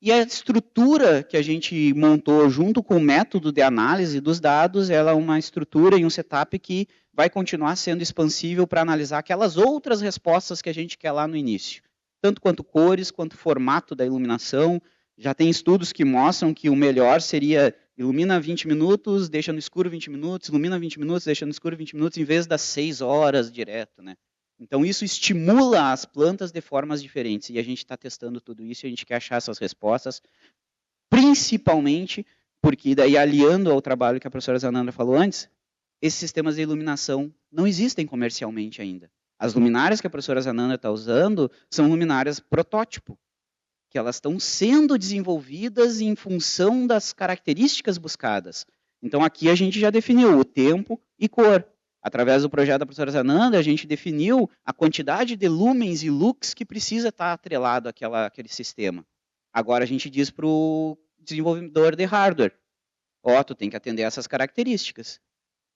E a estrutura que a gente montou junto com o método de análise dos dados, ela é uma estrutura e um setup que vai continuar sendo expansível para analisar aquelas outras respostas que a gente quer lá no início. Tanto quanto cores, quanto formato da iluminação. Já tem estudos que mostram que o melhor seria ilumina 20 minutos, deixa no escuro 20 minutos, ilumina 20 minutos, deixa no escuro 20 minutos, em vez das 6 horas direto, né? Então, isso estimula as plantas de formas diferentes. E a gente está testando tudo isso e a gente quer achar essas respostas, principalmente porque, daí, aliando ao trabalho que a professora Zanandra falou antes, esses sistemas de iluminação não existem comercialmente ainda. As luminárias que a professora Zanandra está usando são luminárias protótipo, que elas estão sendo desenvolvidas em função das características buscadas. Então, aqui a gente já definiu o tempo e cor. Através do projeto da professora Zanandra, a gente definiu a quantidade de lumens e lux que precisa estar atrelado àquele sistema. Agora a gente diz para o desenvolvedor de hardware, tu tem que atender essas características.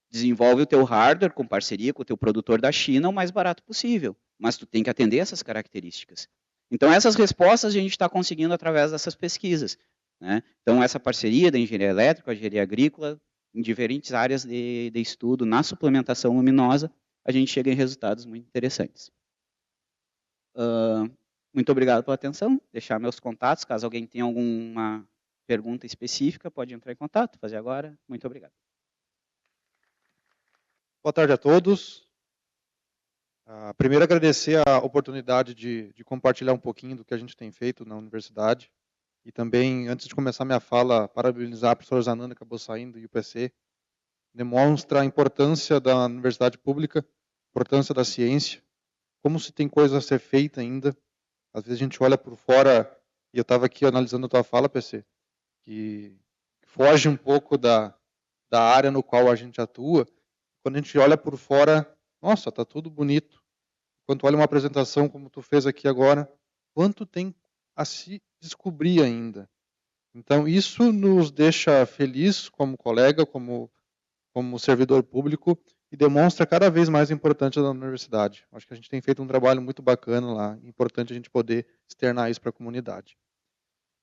Desenvolve o teu hardware com parceria com o teu produtor da China o mais barato possível, mas tu tem que atender essas características. Então essas respostas a gente está conseguindo através dessas pesquisas, né? Então essa parceria da engenharia elétrica, a engenharia agrícola, em diferentes áreas de estudo, na suplementação luminosa, a gente chega em resultados muito interessantes. Muito obrigado pela atenção. Deixar meus contatos, caso alguém tenha alguma pergunta específica, pode entrar em contato, fazer agora. Muito obrigado. Boa tarde a todos. Primeiro, agradecer a oportunidade de compartilhar um pouquinho do que a gente tem feito na universidade. E também, antes de começar minha fala, parabenizar a professora Zanandra, que acabou saindo, e o UPC. Demonstra a importância da universidade pública, a importância da ciência. como se tem coisa a ser feita ainda. Às vezes a gente olha por fora, e eu estava aqui analisando a tua fala, PC, que foge um pouco da área no qual a gente atua. Quando a gente olha por fora, nossa, está tudo bonito. Quando tu olha uma apresentação como tu fez aqui agora, quanto tem a se descobrir ainda. Então, isso nos deixa feliz como colega, como servidor público, e demonstra cada vez mais a importância da universidade. Acho que a gente tem feito um trabalho muito bacana lá, importante a gente poder externar isso para a comunidade.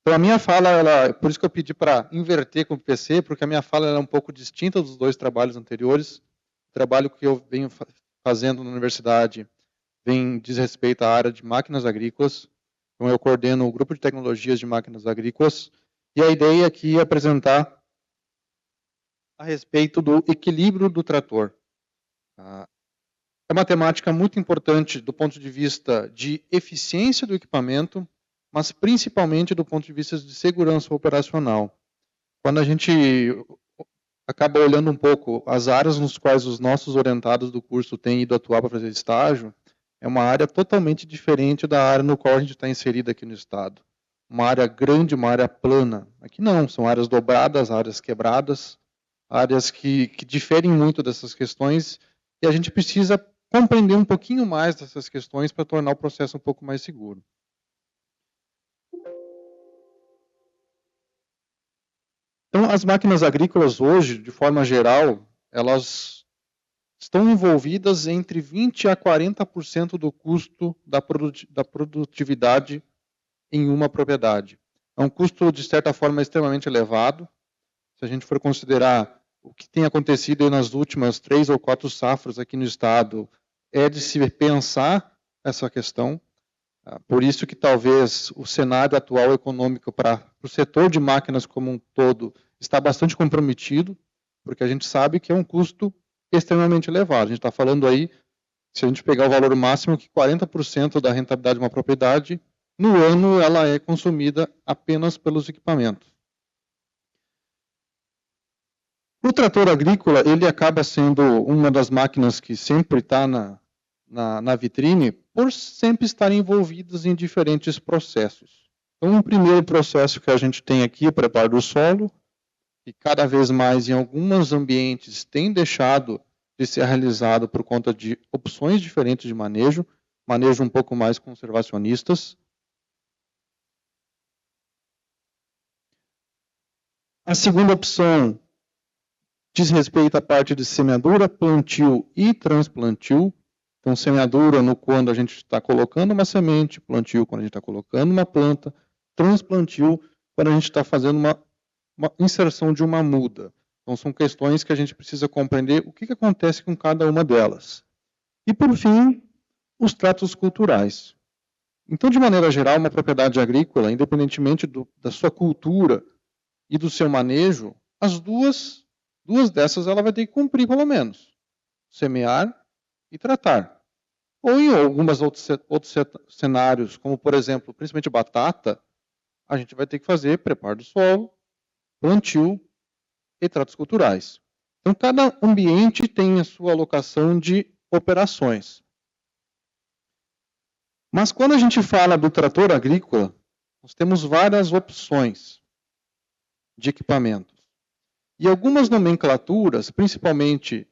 Então, a minha fala, por isso que eu pedi para inverter com o PC, porque a minha fala é um pouco distinta dos dois trabalhos anteriores. O trabalho que eu venho fazendo na universidade diz respeito à área de máquinas agrícolas. Então, eu coordeno o grupo de tecnologias de máquinas agrícolas, e a ideia aqui é apresentar a respeito do equilíbrio do trator. É uma temática muito importante do ponto de vista de eficiência do equipamento, mas principalmente do ponto de vista de segurança operacional. Quando a gente acaba olhando um pouco as áreas nos quais os nossos orientados do curso têm ido atuar para fazer estágio, é uma área totalmente diferente da área no qual a gente está inserido aqui no estado. Uma área grande, uma área plana. Aqui não, são áreas dobradas, áreas quebradas, áreas que diferem muito dessas questões, e a gente precisa compreender um pouquinho mais dessas questões para tornar o processo um pouco mais seguro. Então, as máquinas agrícolas hoje, de forma geral, elas estão envolvidas entre 20% a 40% do custo da produtividade em uma propriedade. É um custo, de certa forma, extremamente elevado. Se a gente for considerar o que tem acontecido nas últimas 3 ou 4 safras aqui no estado, é de se pensar essa questão. Por isso que talvez o cenário atual econômico para o setor de máquinas como um todo está bastante comprometido, porque a gente sabe que é um custo extremamente elevado. A gente está falando aí, se a gente pegar o valor máximo, que 40% da rentabilidade de uma propriedade, no ano ela é consumida apenas pelos equipamentos. O trator agrícola, ele acaba sendo uma das máquinas que sempre está na vitrine, por sempre estar envolvidas em diferentes processos. Então, o primeiro processo que a gente tem aqui é o preparo do solo, que cada vez mais em alguns ambientes tem deixado de ser realizado por conta de opções diferentes de manejo um pouco mais conservacionistas. A segunda opção diz respeito à parte de semeadura, plantio e transplantio. Então, semeadura quando a gente está colocando uma semente, plantio quando a gente está colocando uma planta, transplantio quando a gente está fazendo uma inserção de uma muda. Então, são questões que a gente precisa compreender o que acontece com cada uma delas. E, por fim, os tratos culturais. Então, de maneira geral, uma propriedade agrícola, independentemente da sua cultura e do seu manejo, as duas dessas ela vai ter que cumprir, pelo menos. Semear e tratar. Ou em alguns outros cenários, como, por exemplo, principalmente batata, a gente vai ter que fazer preparo do solo, plantio e tratos culturais. Então, cada ambiente tem a sua alocação de operações. Mas quando a gente fala do trator agrícola, nós temos várias opções de equipamentos. E algumas nomenclaturas, principalmente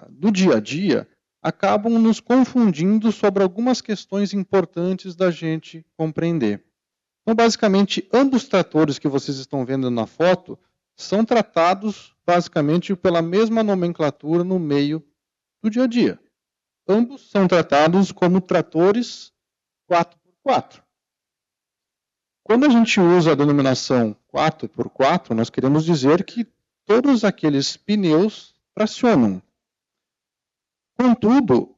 do dia a dia, acabam nos confundindo sobre algumas questões importantes da gente compreender. Então, basicamente, ambos os tratores que vocês estão vendo na foto são tratados, basicamente, pela mesma nomenclatura no meio do dia a dia. Ambos são tratados como tratores 4x4. Quando a gente usa a denominação 4x4, nós queremos dizer que todos aqueles pneus tracionam. Contudo,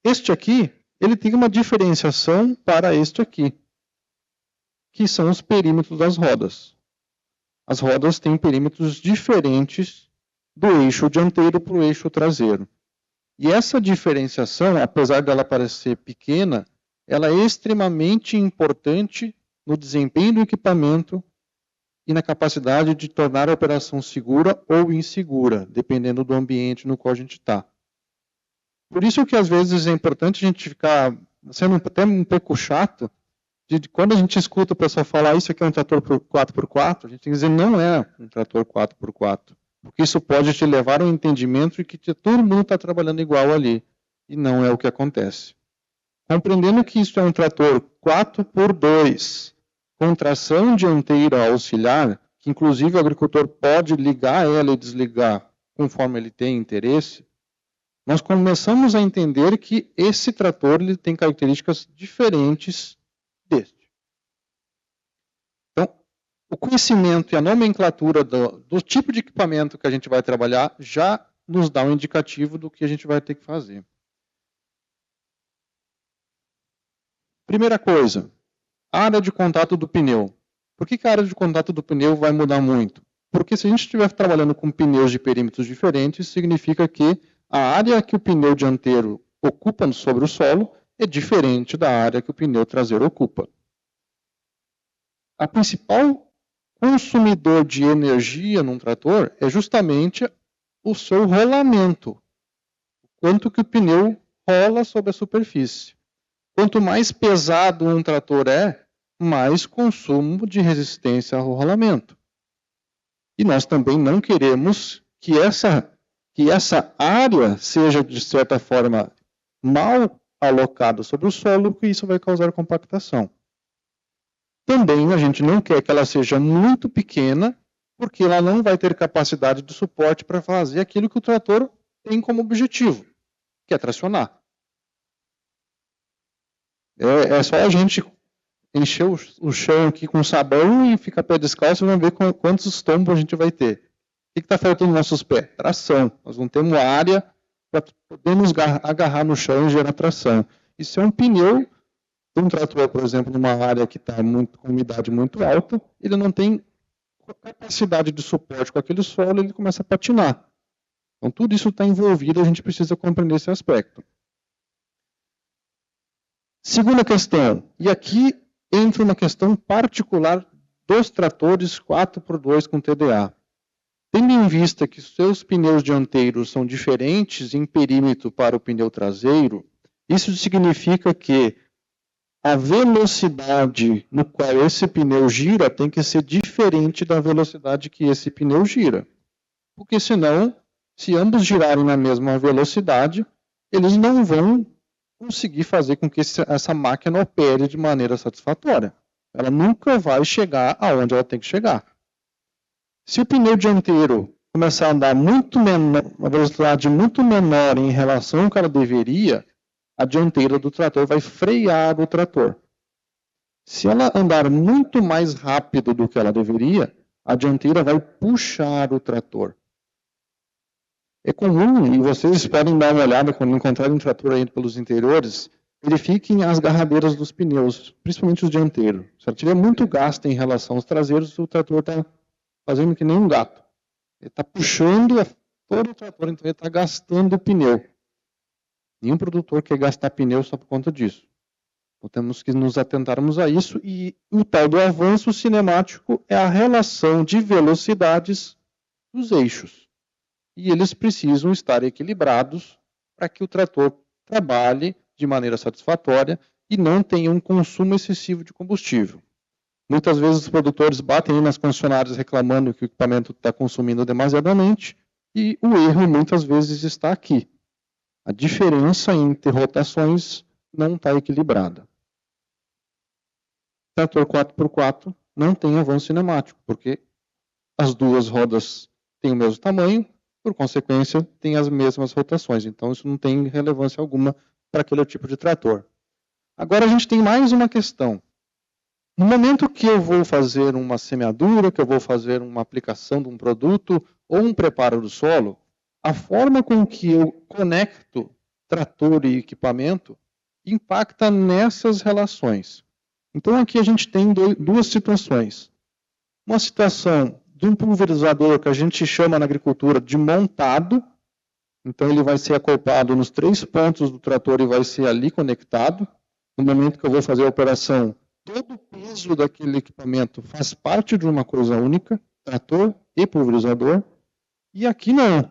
este aqui, ele tem uma diferenciação para este aqui, que são os perímetros das rodas. As rodas têm perímetros diferentes do eixo dianteiro para o eixo traseiro. E essa diferenciação, apesar dela parecer pequena, ela é extremamente importante no desempenho do equipamento e na capacidade de tornar a operação segura ou insegura, dependendo do ambiente no qual a gente está. Por isso que às vezes é importante a gente ficar sendo até um pouco chato, de quando a gente escuta o pessoal falar isso aqui é um trator 4x4, a gente tem que dizer não é um trator 4x4. Porque isso pode te levar ao entendimento de que todo mundo está trabalhando igual ali. E não é o que acontece. Compreendendo que isso é um trator 4x2, com tração dianteira auxiliar, que inclusive o agricultor pode ligar ela e desligar conforme ele tem interesse, nós começamos a entender que esse trator ele tem características diferentes deste. Então, o conhecimento e a nomenclatura do tipo de equipamento que a gente vai trabalhar já nos dá um indicativo do que a gente vai ter que fazer. Primeira coisa, área de contato do pneu. Por que a área de contato do pneu vai mudar muito? Porque se a gente estiver trabalhando com pneus de perímetros diferentes, significa que a área que o pneu dianteiro ocupa sobre o solo é diferente da área que o pneu traseiro ocupa. A principal consumidor de energia num trator é justamente o seu rolamento. O quanto que o pneu rola sobre a superfície. Quanto mais pesado um trator é, mais consumo de resistência ao rolamento. E nós também não queremos que essa área seja, de certa forma, mal alocada sobre o solo, porque isso vai causar compactação. Também a gente não quer que ela seja muito pequena, porque ela não vai ter capacidade de suporte para fazer aquilo que o trator tem como objetivo, que é tracionar. É só a gente encher o chão aqui com sabão e ficar pé descalço e vamos ver quantos tombos a gente vai ter. O que está faltando nos nossos pés? Tração. Nós não temos área para podermos agarrar no chão e gerar tração. Isso é um pneu de um trator, por exemplo, numa área que está com umidade muito alta, ele não tem capacidade de suporte com aquele solo, ele começa a patinar. Então, tudo isso está envolvido, a gente precisa compreender esse aspecto. Segunda questão, e aqui entra uma questão particular dos tratores 4x2 com TDA. Tendo em vista que seus pneus dianteiros são diferentes em perímetro para o pneu traseiro, isso significa que a velocidade no qual esse pneu gira tem que ser diferente da velocidade que esse pneu gira. Porque senão, se ambos girarem na mesma velocidade, eles não vão conseguir fazer com que essa máquina opere de maneira satisfatória. Ela nunca vai chegar aonde ela tem que chegar. Se o pneu dianteiro começar a andar uma velocidade muito menor em relação ao que ela deveria, a dianteira do trator vai frear o trator. Se ela andar muito mais rápido do que ela deveria, a dianteira vai puxar o trator. É comum, e vocês podem dar uma olhada quando encontrarem um trator aí pelos interiores, verifiquem as garradeiras dos pneus, principalmente os dianteiros. Se ela tiver muito gasto em relação aos traseiros, o trator está fazendo que nem um gato. Ele está puxando todo o trator, então ele está gastando o pneu. Nenhum produtor quer gastar pneu só por conta disso. Então temos que nos atentarmos a isso, e o tal do avanço cinemático é a relação de velocidades dos eixos. E eles precisam estar equilibrados para que o trator trabalhe de maneira satisfatória e não tenha um consumo excessivo de combustível. Muitas vezes os produtores batem nas concessionárias reclamando que o equipamento está consumindo demasiadamente, e o erro muitas vezes está aqui. A diferença entre rotações não está equilibrada. O trator 4x4 não tem avanço cinemático, porque as duas rodas têm o mesmo tamanho, por consequência, tem as mesmas rotações. Então, isso não tem relevância alguma para aquele tipo de trator. Agora, a gente tem mais uma questão. No momento que eu vou fazer uma semeadura, que eu vou fazer uma aplicação de um produto ou um preparo do solo, a forma com que eu conecto trator e equipamento impacta nessas relações. Então, aqui a gente tem duas situações. Uma situação de um pulverizador que a gente chama na agricultura de montado. Então, ele vai ser acoplado nos 3 pontos do trator e vai ser ali conectado. No momento que eu vou fazer a operação, todo o peso daquele equipamento faz parte de uma coisa única, trator e pulverizador. E aqui não.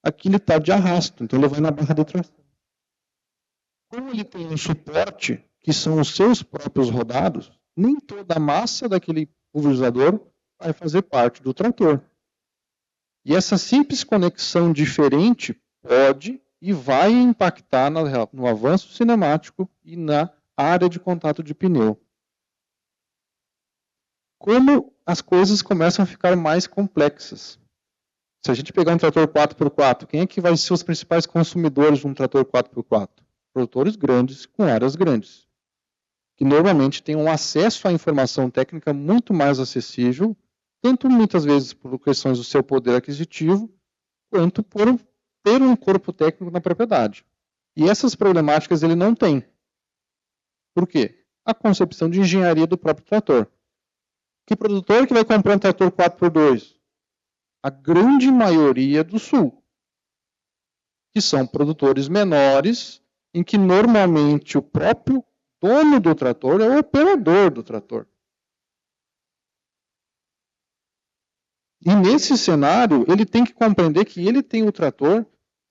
Aqui ele está de arrasto, então ele vai na barra de tração. como ele tem um suporte, que são os seus próprios rodados, nem toda a massa daquele pulverizador vai fazer parte do trator. E essa simples conexão diferente pode e vai impactar no avanço cinemático e na área de contato de pneu. Como as coisas começam a ficar mais complexas. Se a gente pegar um trator 4x4, quem é que vai ser os principais consumidores de um trator 4x4? Produtores grandes com áreas grandes, que normalmente têm um acesso à informação técnica muito mais acessível, tanto muitas vezes por questões do seu poder aquisitivo, quanto por ter um corpo técnico na propriedade. E essas problemáticas ele não tem. Por quê? A concepção de engenharia do próprio trator. Que produtor que vai comprar um trator 4x2? A grande maioria do Sul, que são produtores menores, em que normalmente o próprio dono do trator é o operador do trator. E nesse cenário, ele tem que compreender que ele tem o trator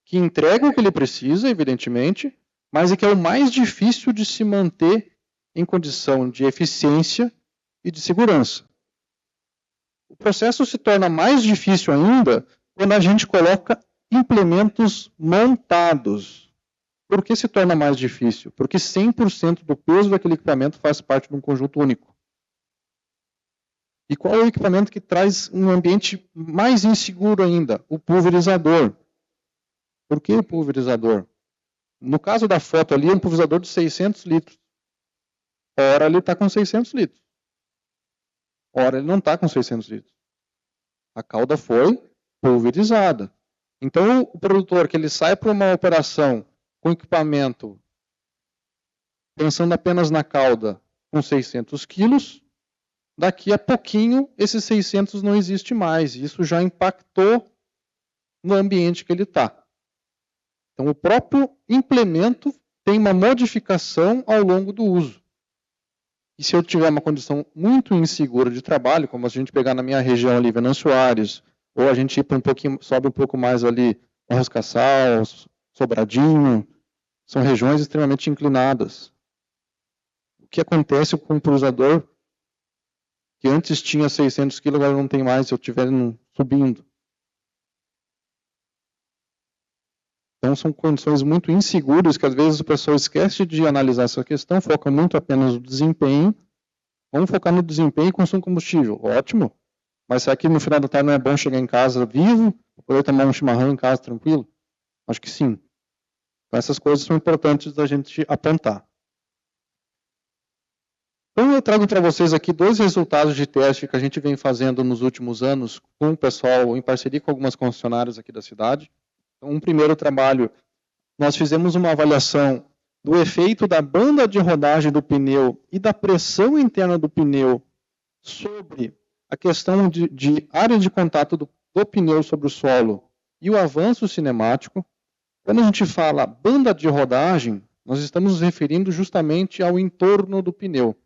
que entrega o que ele precisa, evidentemente, mas é que é o mais difícil de se manter em condição de eficiência e de segurança. O processo se torna mais difícil ainda quando a gente coloca implementos montados. Por que se torna mais difícil? Porque 100% do peso daquele equipamento faz parte de um conjunto único. E qual é o equipamento que traz um ambiente mais inseguro ainda? O pulverizador. Por que o pulverizador? No caso da foto ali, é um pulverizador de 600 litros. Ora, ele está com 600 litros. Ora, ele não está com 600 litros. A cauda foi pulverizada. Então, o produtor que ele sai para uma operação com equipamento, pensando apenas na cauda, com 600 quilos, daqui a pouquinho, esses 600 não existe mais. Isso já impactou no ambiente que ele está. Então, o próprio implemento tem uma modificação ao longo do uso. E se eu tiver uma condição muito insegura de trabalho, como a gente pegar na minha região ali, Venâncio Aires, ou a gente ir para um pouquinho, sobe um pouco mais ali, Barros Cassal, Sobradinho, são regiões extremamente inclinadas. O que acontece com o pulverizador que antes tinha 600 kg, agora não tem mais, se eu estiver subindo? Então, são condições muito inseguras que, às vezes, o pessoal esquece de analisar essa questão, foca muito apenas no desempenho. Vamos focar no desempenho e consumo de combustível. Ótimo. Mas será que no final da tarde não é bom chegar em casa vivo, poder tomar um chimarrão em casa tranquilo? Acho que sim. Então, essas coisas são importantes da gente apontar. Então, eu trago para vocês aqui 2 resultados de teste que a gente vem fazendo nos últimos anos com o pessoal, em parceria com algumas concessionárias aqui da cidade. Então, um primeiro trabalho, nós fizemos uma avaliação do efeito da banda de rodagem do pneu e da pressão interna do pneu sobre a questão de área de contato do pneu sobre o solo e o avanço cinemático. Quando a gente fala banda de rodagem, nós estamos nos referindo justamente ao entorno do pneu.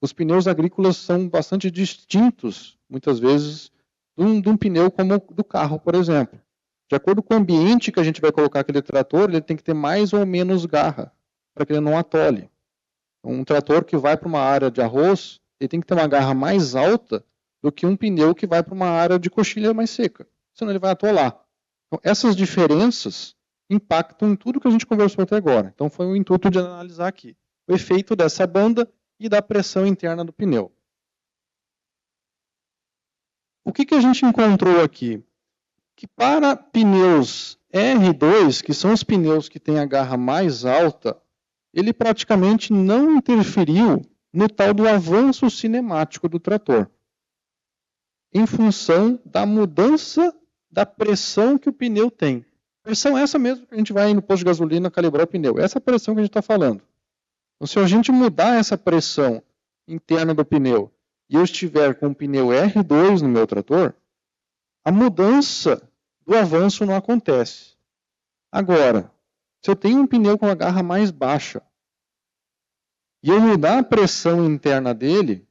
Os pneus agrícolas são bastante distintos, muitas vezes, de um pneu como o do carro, por exemplo. De acordo com o ambiente que a gente vai colocar aquele trator, ele tem que ter mais ou menos garra, para que ele não atole. Um trator que vai para uma área de arroz, ele tem que ter uma garra mais alta do que um pneu que vai para uma área de coxilha mais seca, senão ele vai atolar. Então, essas diferenças impactam em tudo que a gente conversou até agora. Então, foi o intuito de analisar aqui o efeito dessa banda e da pressão interna do pneu. O que a gente encontrou aqui? Que para pneus R2, que são os pneus que têm a garra mais alta, ele praticamente não interferiu no tal do avanço cinemático do trator, em função da mudança da pressão que o pneu tem. Pressão essa mesmo que a gente vai no posto de gasolina calibrar o pneu. Essa pressão que a gente está falando. Então, se a gente mudar essa pressão interna do pneu e eu estiver com um pneu R2 no meu trator, a mudança do avanço não acontece. Agora, se eu tenho um pneu com a garra mais baixa e eu mudar a pressão interna dele,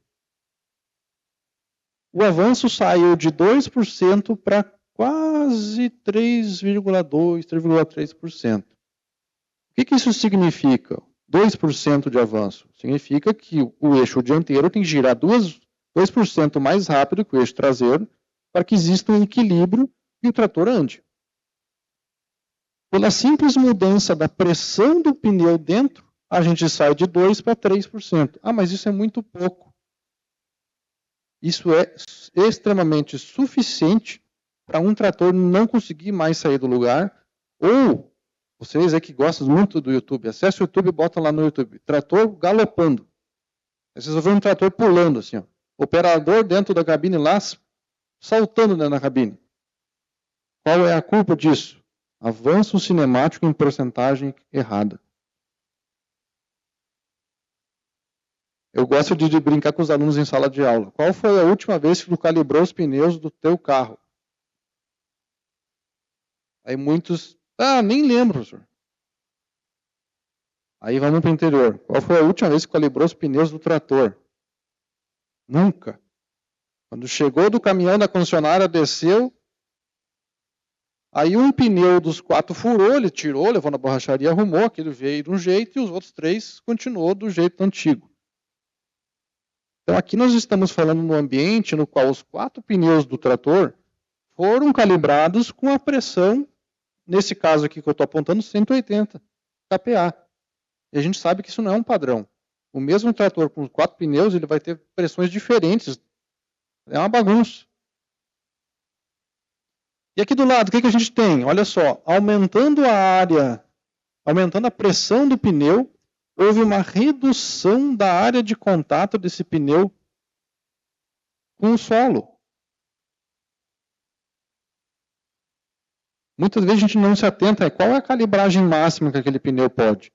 o avanço saiu de 2% para quase 3,2%, 3,3%. O que isso significa? 2% de avanço. Significa que o eixo dianteiro tem que girar 2% mais rápido que o eixo traseiro para que exista um equilíbrio e o trator ande. Pela simples mudança da pressão do pneu dentro, a gente sai de 2% para 3%. Ah, mas isso é muito pouco. Isso é extremamente suficiente para um trator não conseguir mais sair do lugar. Ou, vocês que gostam muito do YouTube, acesse o YouTube e bota lá no YouTube, trator galopando. Aí vocês vão ver um trator pulando assim, ó. Operador dentro da cabine lá, saltando dentro da cabine. Qual é a culpa disso? Avanço cinemático em porcentagem errada. Eu gosto de brincar com os alunos em sala de aula. Qual foi a última vez que tu calibrou os pneus do teu carro? Aí muitos, nem lembro, professor. Aí vamos para o interior. Qual foi a última vez que calibrou os pneus do trator? Nunca. Quando chegou do caminhão da concessionária, desceu, aí um pneu dos 4 furou, ele tirou, levou na borracharia, arrumou, aquele veio de um jeito, e os outros 3 continuou do jeito antigo. Então aqui nós estamos falando no ambiente no qual os 4 pneus do trator foram calibrados com a pressão, nesse caso aqui que eu estou apontando, 180 kPa. E a gente sabe que isso não é um padrão. O mesmo trator com 4 pneus, ele vai ter pressões diferentes. É uma bagunça. E aqui do lado, o que a gente tem? Olha só, aumentando a área, aumentando a pressão do pneu, houve uma redução da área de contato desse pneu com o solo. Muitas vezes a gente não se atenta a qual é a calibragem máxima que aquele pneu pode.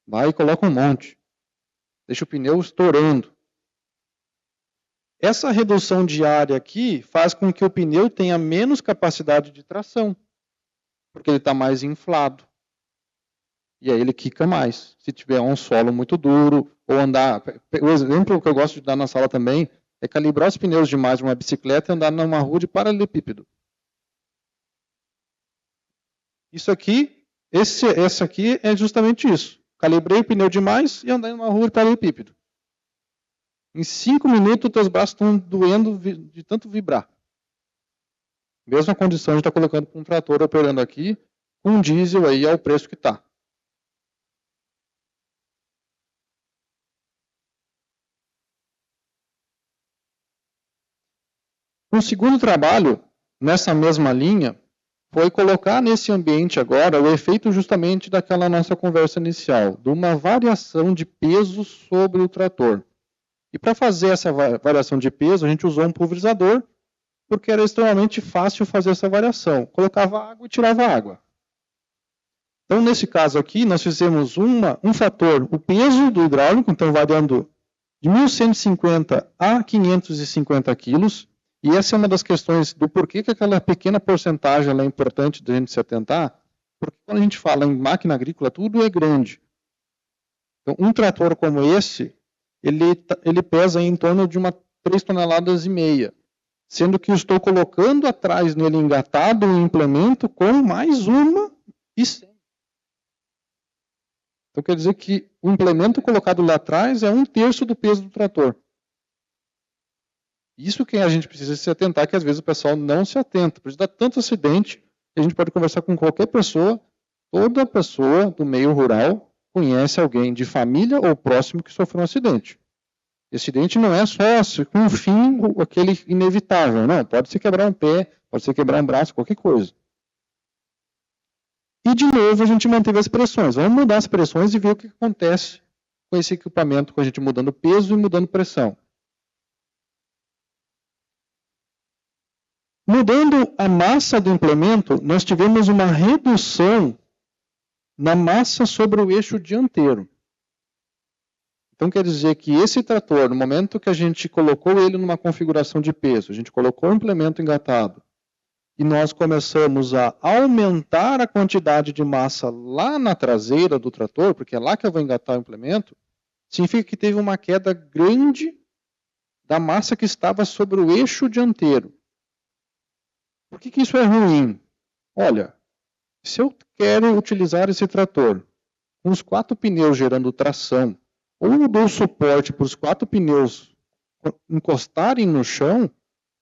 Vai e coloca um monte. Deixa o pneu estourando. Essa redução de área aqui faz com que o pneu tenha menos capacidade de tração, porque ele está mais inflado. E aí ele quica mais. Se tiver um solo muito duro, ou andar... O exemplo que eu gosto de dar na sala também é calibrar os pneus demais de uma bicicleta e andar numa rua de paralelepípedo. Isso aqui, esse aqui é justamente isso. Calibrei o pneu demais e andei numa rua de paralelepípedo. Em 5 minutos, teus braços estão doendo de tanto vibrar. Mesma condição a gente está colocando para um trator operando aqui, com um diesel aí ao preço que está. Um segundo trabalho, nessa mesma linha, foi colocar nesse ambiente agora o efeito justamente daquela nossa conversa inicial, de uma variação de peso sobre o trator. E para fazer essa variação de peso, a gente usou um pulverizador, porque era extremamente fácil fazer essa variação. Colocava água e tirava água. Então, nesse caso aqui, nós fizemos um fator, o peso do hidráulico, então variando de 1.150 a 550 quilos. E essa é uma das questões do porquê que aquela pequena porcentagem ela é importante de a gente se atentar, porque quando a gente fala em máquina agrícola, tudo é grande. Então, um trator como esse, ele pesa em torno de 3,5 toneladas, sendo que eu estou colocando atrás nele engatado um implemento com mais 1,100. Então quer dizer que o implemento colocado lá atrás é 1/3 do peso do trator. Isso que a gente precisa se atentar, que às vezes o pessoal não se atenta. Por isso dá tanto acidente, a gente pode conversar com qualquer pessoa, toda pessoa do meio rural conhece alguém de família ou próximo que sofreu um acidente. Esse acidente não é só com um fim, aquele inevitável, não. Pode ser quebrar um pé, pode ser quebrar um braço, qualquer coisa. E de novo a gente manteve as pressões. Vamos mudar as pressões e ver o que acontece com esse equipamento, com a gente mudando peso e mudando pressão. Mudando a massa do implemento, nós tivemos uma redução na massa sobre o eixo dianteiro. Então quer dizer que esse trator, no momento que a gente colocou ele numa configuração de peso, a gente colocou o implemento engatado, e nós começamos a aumentar a quantidade de massa lá na traseira do trator, porque é lá que eu vou engatar o implemento, significa que teve uma queda grande da massa que estava sobre o eixo dianteiro. Por que isso é ruim? Olha, Se eu quero utilizar esse trator com os 4 pneus gerando tração, ou eu dou suporte para os 4 pneus encostarem no chão,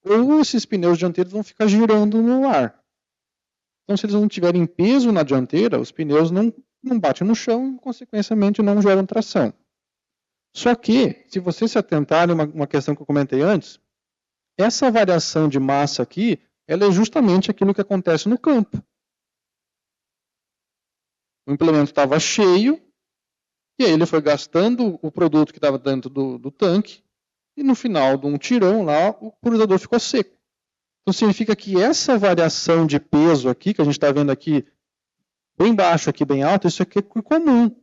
ou esses pneus dianteiros vão ficar girando no ar. Então, se eles não tiverem peso na dianteira, os pneus não batem no chão e, consequentemente, não geram tração. Só que, se você se atentar em uma questão que eu comentei antes, essa variação de massa aqui, ela é justamente aquilo que acontece no campo. O implemento estava cheio, e aí ele foi gastando o produto que estava dentro do tanque, e no final de um tirão lá, o pulverizador ficou seco. Então significa que essa variação de peso aqui, que a gente está vendo aqui, bem baixo, aqui bem alto, isso aqui é comum.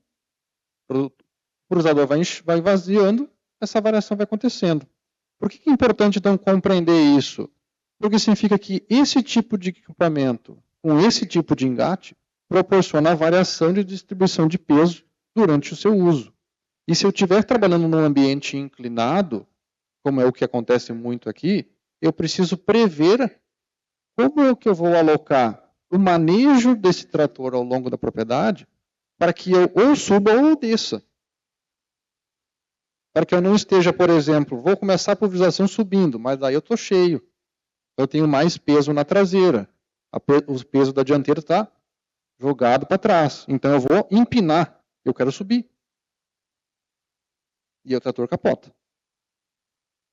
O pulverizador vai vaziando, essa variação vai acontecendo. Por que é importante então compreender isso? Porque significa que esse tipo de equipamento, com esse tipo de engate, proporciona a variação de distribuição de peso durante o seu uso. E se eu estiver trabalhando num ambiente inclinado, como é o que acontece muito aqui, eu preciso prever como é que eu vou alocar o manejo desse trator ao longo da propriedade para que eu ou suba ou desça. Para que eu não esteja, por exemplo, vou começar a pulverização subindo, mas daí eu estou cheio. Eu tenho mais peso na traseira. O peso da dianteira está jogado para trás. Então eu vou empinar. Eu quero subir. E o trator capota.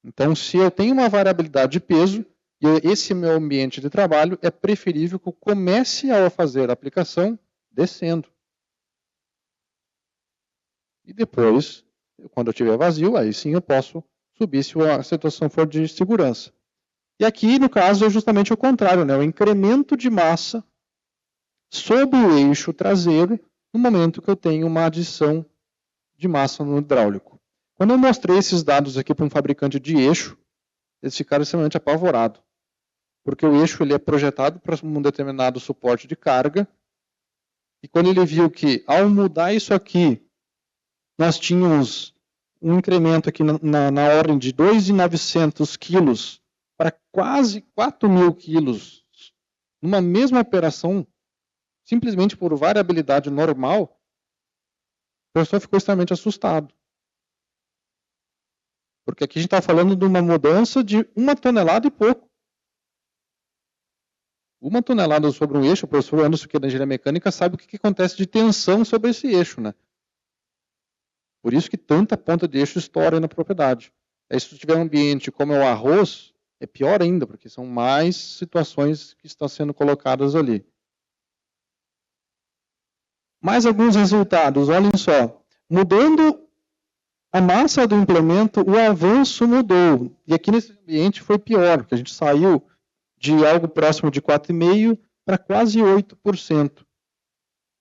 Então, se eu tenho uma variabilidade de peso, e esse meu ambiente de trabalho, é preferível que eu comece a fazer a aplicação descendo. E depois, quando eu tiver vazio, aí sim eu posso subir se a situação for de segurança. E aqui, no caso, é justamente o contrário, né? O incremento de massa sobre o eixo traseiro no momento que eu tenho uma adição de massa no hidráulico. Quando eu mostrei esses dados aqui para um fabricante de eixo, eles ficaram extremamente apavorados. Porque o eixo ele é projetado para um determinado suporte de carga. E quando ele viu que, ao mudar isso aqui, nós tínhamos um incremento aqui na ordem de 2.900 quilos para quase 4.000 quilos, numa mesma operação, simplesmente por variabilidade normal, o professor ficou extremamente assustado. Porque aqui a gente está falando de uma mudança de 1 tonelada e pouco. 1 tonelada sobre um eixo, o professor Anderson, que é da engenharia mecânica, sabe o que acontece de tensão sobre esse eixo, né? Por isso que tanta ponta de eixo estoura aí na propriedade. Aí, se tiver um ambiente como é o arroz, é pior ainda, porque são mais situações que estão sendo colocadas ali. Mais alguns resultados, olhem só. Mudando a massa do implemento, o avanço mudou. E aqui nesse ambiente foi pior, porque a gente saiu de algo próximo de 4,5% para quase 8%.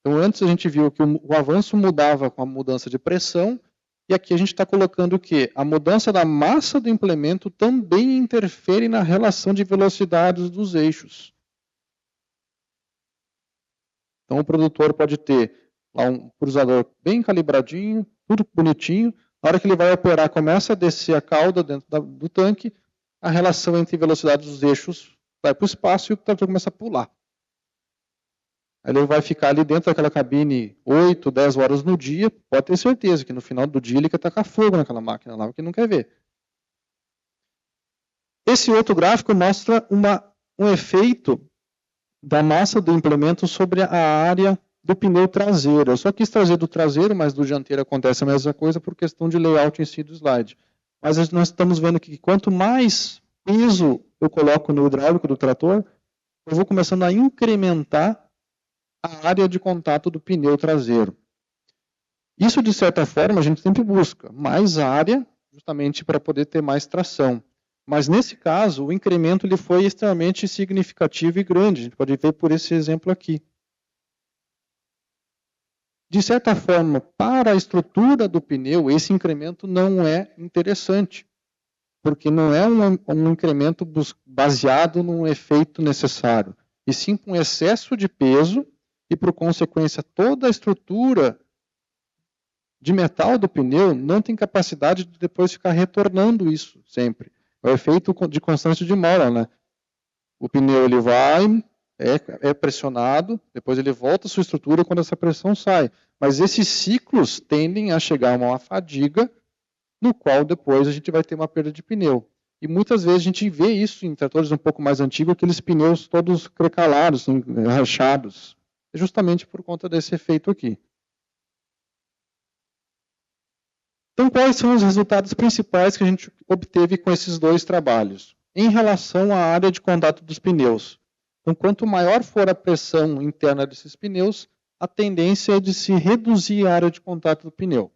Então, antes a gente viu que o avanço mudava com a mudança de pressão, e aqui a gente está colocando que a mudança da massa do implemento também interfere na relação de velocidades dos eixos. Então, o produtor pode ter lá um cruzador bem calibradinho, tudo bonitinho. Na hora que ele vai operar, começa a descer a cauda dentro do tanque, a relação entre velocidade dos eixos vai para o espaço e o trator começa a pular. Aí ele vai ficar ali dentro daquela cabine 8, 10 horas no dia, pode ter certeza que no final do dia ele quer tacar fogo naquela máquina lá, porque não quer ver. Esse outro gráfico mostra um efeito da massa do implemento sobre a área do pneu traseiro. Eu só quis trazer do traseiro, mas do dianteiro acontece a mesma coisa por questão de layout em si do slide. Mas nós estamos vendo que quanto mais peso eu coloco no hidráulico do trator, eu vou começando a incrementar a área de contato do pneu traseiro. Isso, de certa forma, a gente sempre busca mais área, justamente para poder ter mais tração. Mas, nesse caso, o incremento ele foi extremamente significativo e grande. A gente pode ver por esse exemplo aqui. De certa forma, para a estrutura do pneu, esse incremento não é interessante, porque não é um incremento baseado num efeito necessário, e sim um excesso de peso, e por consequência toda a estrutura de metal do pneu não tem capacidade de depois ficar retornando isso sempre. É o efeito de constante de Moral, né? O pneu ele vai, é pressionado, depois ele volta à sua estrutura quando essa pressão sai. Mas esses ciclos tendem a chegar a uma fadiga, no qual depois a gente vai ter uma perda de pneu. E muitas vezes a gente vê isso em tratores um pouco mais antigos, aqueles pneus todos crecalados, rachados. É justamente por conta desse efeito aqui. Então, quais são os resultados principais que a gente obteve com esses dois trabalhos? Em relação à área de contato dos pneus. Então, quanto maior for a pressão interna desses pneus, a tendência é de se reduzir a área de contato do pneu.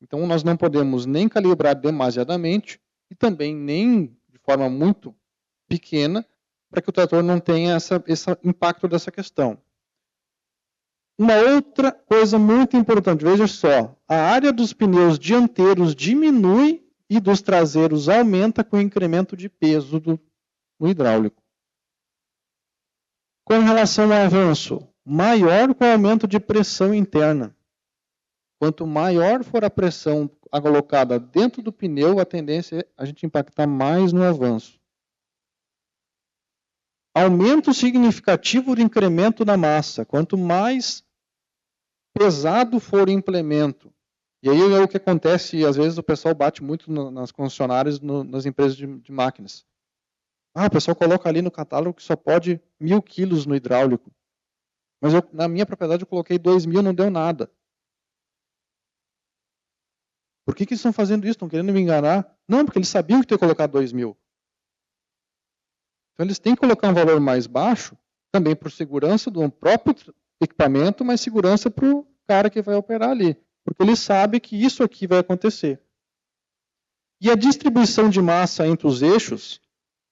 Então, nós não podemos nem calibrar demasiadamente e também nem de forma muito pequena para que o trator não tenha esse impacto dessa questão. Uma outra coisa muito importante, veja só, a área dos pneus dianteiros diminui e dos traseiros aumenta com o incremento de peso no hidráulico. Com relação ao avanço, maior com o aumento de pressão interna. Quanto maior for a pressão colocada dentro do pneu, a tendência é a gente impactar mais no avanço. Aumento significativo do incremento da massa. Quanto mais pesado for o implemento. E aí é o que acontece, às vezes o pessoal bate muito nas concessionárias, nas empresas de máquinas. O pessoal coloca ali no catálogo que só pode 1.000 quilos no hidráulico. Mas na minha propriedade eu coloquei 2.000, não deu nada. Por que eles estão fazendo isso? Estão querendo me enganar? Não, porque eles sabiam que tinha que colocar 2.000. Então eles têm que colocar um valor mais baixo, também por segurança do próprio equipamento, mas segurança para o cara que vai operar ali. Porque ele sabe que isso aqui vai acontecer. E a distribuição de massa entre os eixos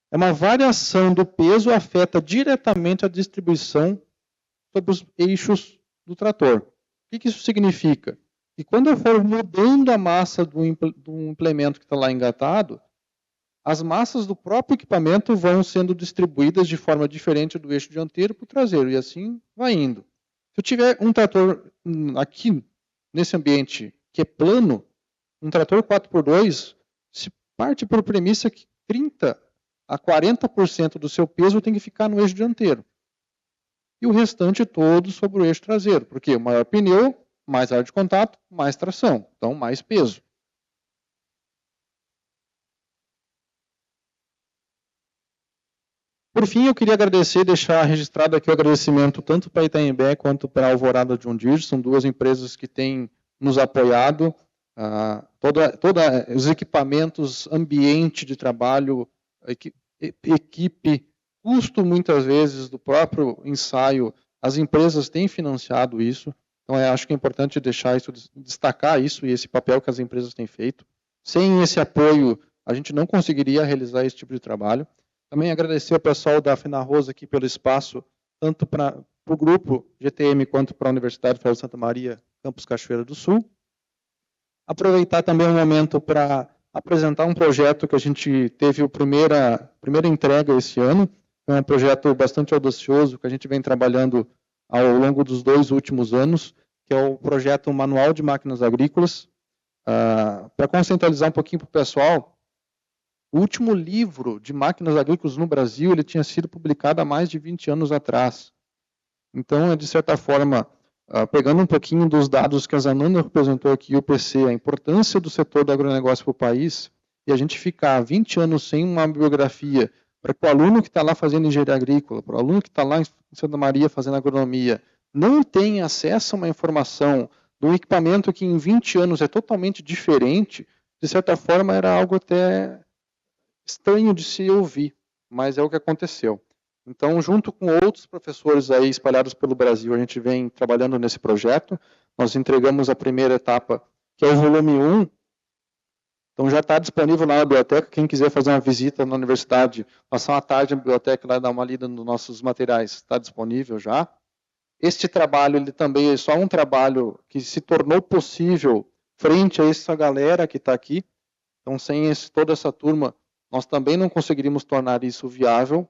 é uma variação do peso que afeta diretamente a distribuição sobre os eixos do trator. O que isso significa? Que quando eu for mudando a massa do implemento que está lá engatado, as massas do próprio equipamento vão sendo distribuídas de forma diferente do eixo dianteiro para o traseiro, e assim vai indo. Se eu tiver um trator aqui, nesse ambiente que é plano, um trator 4x2, se parte por premissa que 30% a 40% do seu peso tem que ficar no eixo dianteiro. E o restante todo sobre o eixo traseiro, porque o maior pneu, mais área de contato, mais tração, então mais peso. Por fim, eu queria agradecer, deixar registrado aqui o agradecimento tanto para a Itaimbé quanto para a Alvorada John Deere, são duas empresas que têm nos apoiado, todos os equipamentos, ambiente de trabalho, equipe, custo muitas vezes do próprio ensaio, as empresas têm financiado isso, então acho que é importante deixar isso, destacar isso e esse papel que as empresas têm feito. Sem esse apoio, a gente não conseguiria realizar esse tipo de trabalho. Também agradecer ao pessoal da Fenarosa aqui pelo espaço, tanto para o grupo GTM quanto para a Universidade Federal de Santa Maria, Campus Cachoeira do Sul. Aproveitar também um momento para apresentar um projeto que a gente teve a primeira entrega esse ano. É um projeto bastante audacioso que a gente vem trabalhando ao longo dos 2 últimos anos, que é o projeto Manual de Máquinas Agrícolas. Para conceitualizar um pouquinho para o pessoal, o último livro de máquinas agrícolas no Brasil ele tinha sido publicado há mais de 20 anos atrás. Então, de certa forma, pegando um pouquinho dos dados que a Zananda representou aqui, o PC, a importância do setor do agronegócio para o país, e a gente ficar 20 anos sem uma bibliografia, para que o aluno que está lá fazendo engenharia agrícola, para o aluno que está lá em Santa Maria fazendo agronomia, não tenha acesso a uma informação de um equipamento que em 20 anos é totalmente diferente, de certa forma era algo até estranho de se ouvir, mas é o que aconteceu. Então, junto com outros professores aí espalhados pelo Brasil, a gente vem trabalhando nesse projeto. Nós entregamos a primeira etapa, que é o volume 1. Então, já está disponível lá na biblioteca. Quem quiser fazer uma visita na universidade, passar uma tarde na biblioteca lá e dar uma lida nos nossos materiais, está disponível já. Este trabalho, ele também é só um trabalho que se tornou possível frente a essa galera que está aqui. Então, sem toda essa turma, nós também não conseguiríamos tornar isso viável.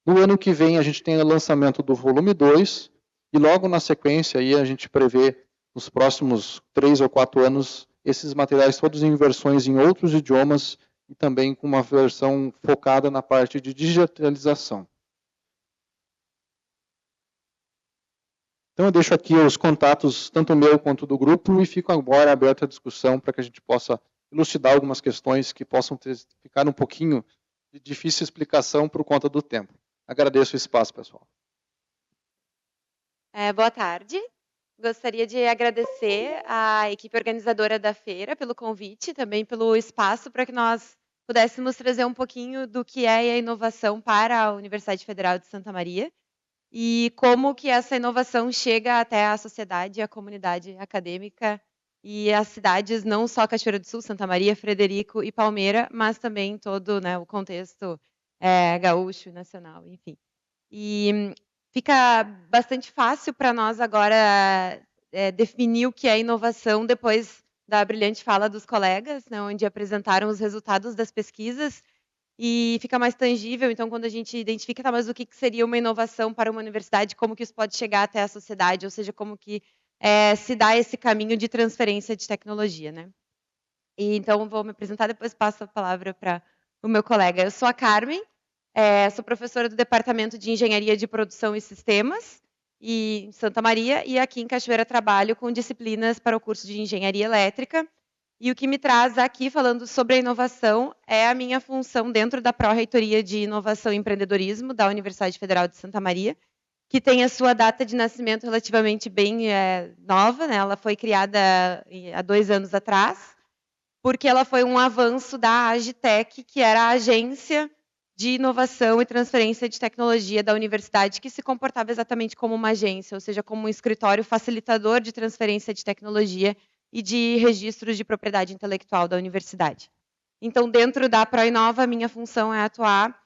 No ano que vem, a gente tem o lançamento do volume 2, e logo na sequência, aí, a gente prevê, nos próximos 3 ou 4 anos, esses materiais todos em versões em outros idiomas, e também com uma versão focada na parte de digitalização. Então, eu deixo aqui os contatos, tanto meu quanto do grupo, e fico agora aberto à discussão para que a gente possa elucidar algumas questões que possam ficar um pouquinho de difícil explicação por conta do tempo. Agradeço o espaço, pessoal. Boa tarde. Gostaria de agradecer à equipe organizadora da feira pelo convite, também pelo espaço para que nós pudéssemos trazer um pouquinho do que é a inovação para a Universidade Federal de Santa Maria e como que essa inovação chega até a sociedade, a comunidade acadêmica e as cidades, não só Cachoeira do Sul, Santa Maria, Frederico e Palmeira, mas também todo, né, o contexto gaúcho, nacional, enfim. E fica bastante fácil para nós agora definir o que é inovação depois da brilhante fala dos colegas, né, onde apresentaram os resultados das pesquisas e fica mais tangível. Então, quando a gente identifica, tá, mas o que seria uma inovação para uma universidade, como que isso pode chegar até a sociedade, ou seja, como que se dá esse caminho de transferência de tecnologia, né? E, então, vou me apresentar, depois passo a palavra para o meu colega. Eu sou a Carmen, sou professora do Departamento de Engenharia de Produção e Sistemas em Santa Maria, e aqui em Cachoeira trabalho com disciplinas para o curso de Engenharia Elétrica. E o que me traz aqui, falando sobre a inovação, é a minha função dentro da Pró-Reitoria de Inovação e Empreendedorismo da Universidade Federal de Santa Maria, que tem a sua data de nascimento relativamente bem nova, né? Ela foi criada há 2 anos atrás, porque ela foi um avanço da Agitec, que era a agência de inovação e transferência de tecnologia da universidade, que se comportava exatamente como uma agência, ou seja, como um escritório facilitador de transferência de tecnologia e de registros de propriedade intelectual da universidade. Então, dentro da ProInova, minha função é atuar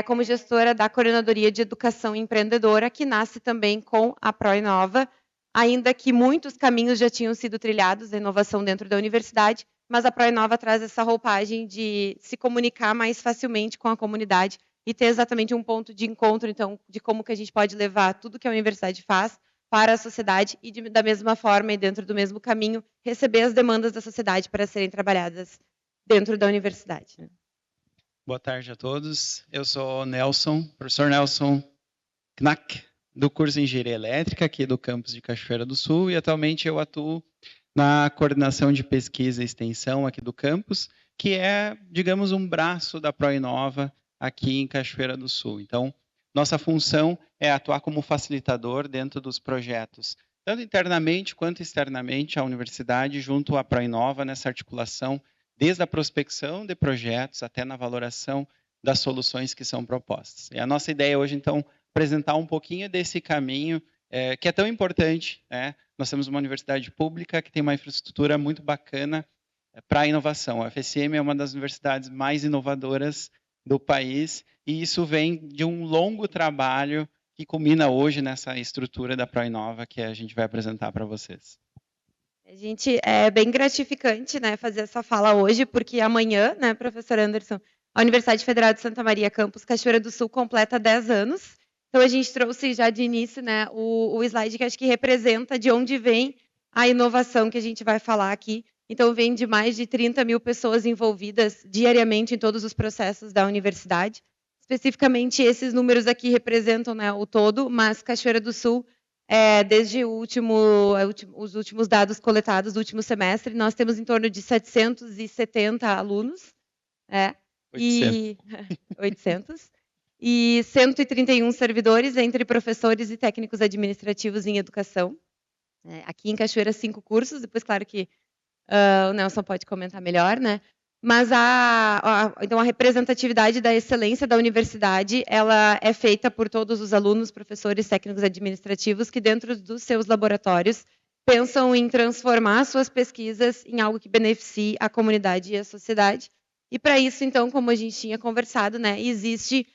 como gestora da Coordenadoria de Educação Empreendedora, que nasce também com a ProInova, ainda que muitos caminhos já tinham sido trilhados da inovação dentro da universidade, mas a ProInova traz essa roupagem de se comunicar mais facilmente com a comunidade e ter exatamente um ponto de encontro, então, de como que a gente pode levar tudo que a universidade faz para a sociedade e, da mesma forma e dentro do mesmo caminho, receber as demandas da sociedade para serem trabalhadas dentro da universidade. Boa tarde a todos. Eu sou o Nelson, professor Nelson Knack, do curso de Engenharia Elétrica, aqui do campus de Cachoeira do Sul, e atualmente eu atuo na coordenação de pesquisa e extensão aqui do campus, que é, digamos, um braço da ProInova aqui em Cachoeira do Sul. Então, nossa função é atuar como facilitador dentro dos projetos, tanto internamente quanto externamente, a universidade, junto à ProInova, nessa articulação, desde a prospecção de projetos até na valoração das soluções que são propostas. E a nossa ideia hoje, então, apresentar um pouquinho desse caminho que é tão importante, né? Nós temos uma universidade pública que tem uma infraestrutura muito bacana para a inovação. A UFSM é uma das universidades mais inovadoras do país e isso vem de um longo trabalho que culmina hoje nessa estrutura da ProInova que a gente vai apresentar para vocês. A gente é bem gratificante, né, fazer essa fala hoje, porque amanhã, né, professor Anderson, a Universidade Federal de Santa Maria, campus Cachoeira do Sul, completa 10 anos. Então, a gente trouxe já de início, né, o slide que acho que representa de onde vem a inovação que a gente vai falar aqui. Então, vem de mais de 30 mil pessoas envolvidas diariamente em todos os processos da universidade. Especificamente, esses números aqui representam, né, o todo, mas Cachoeira do Sul, desde os últimos dados coletados do último semestre, nós temos em torno de 770 alunos. 800. E 131 servidores, entre professores e técnicos administrativos em educação. Aqui em Cachoeira, 5 cursos, depois, claro que o Nelson pode comentar melhor, né? Mas então, a representatividade da excelência da universidade, ela é feita por todos os alunos, professores, técnicos administrativos, que dentro dos seus laboratórios pensam em transformar suas pesquisas em algo que beneficie a comunidade e a sociedade. E para isso, então, como a gente tinha conversado, né, existe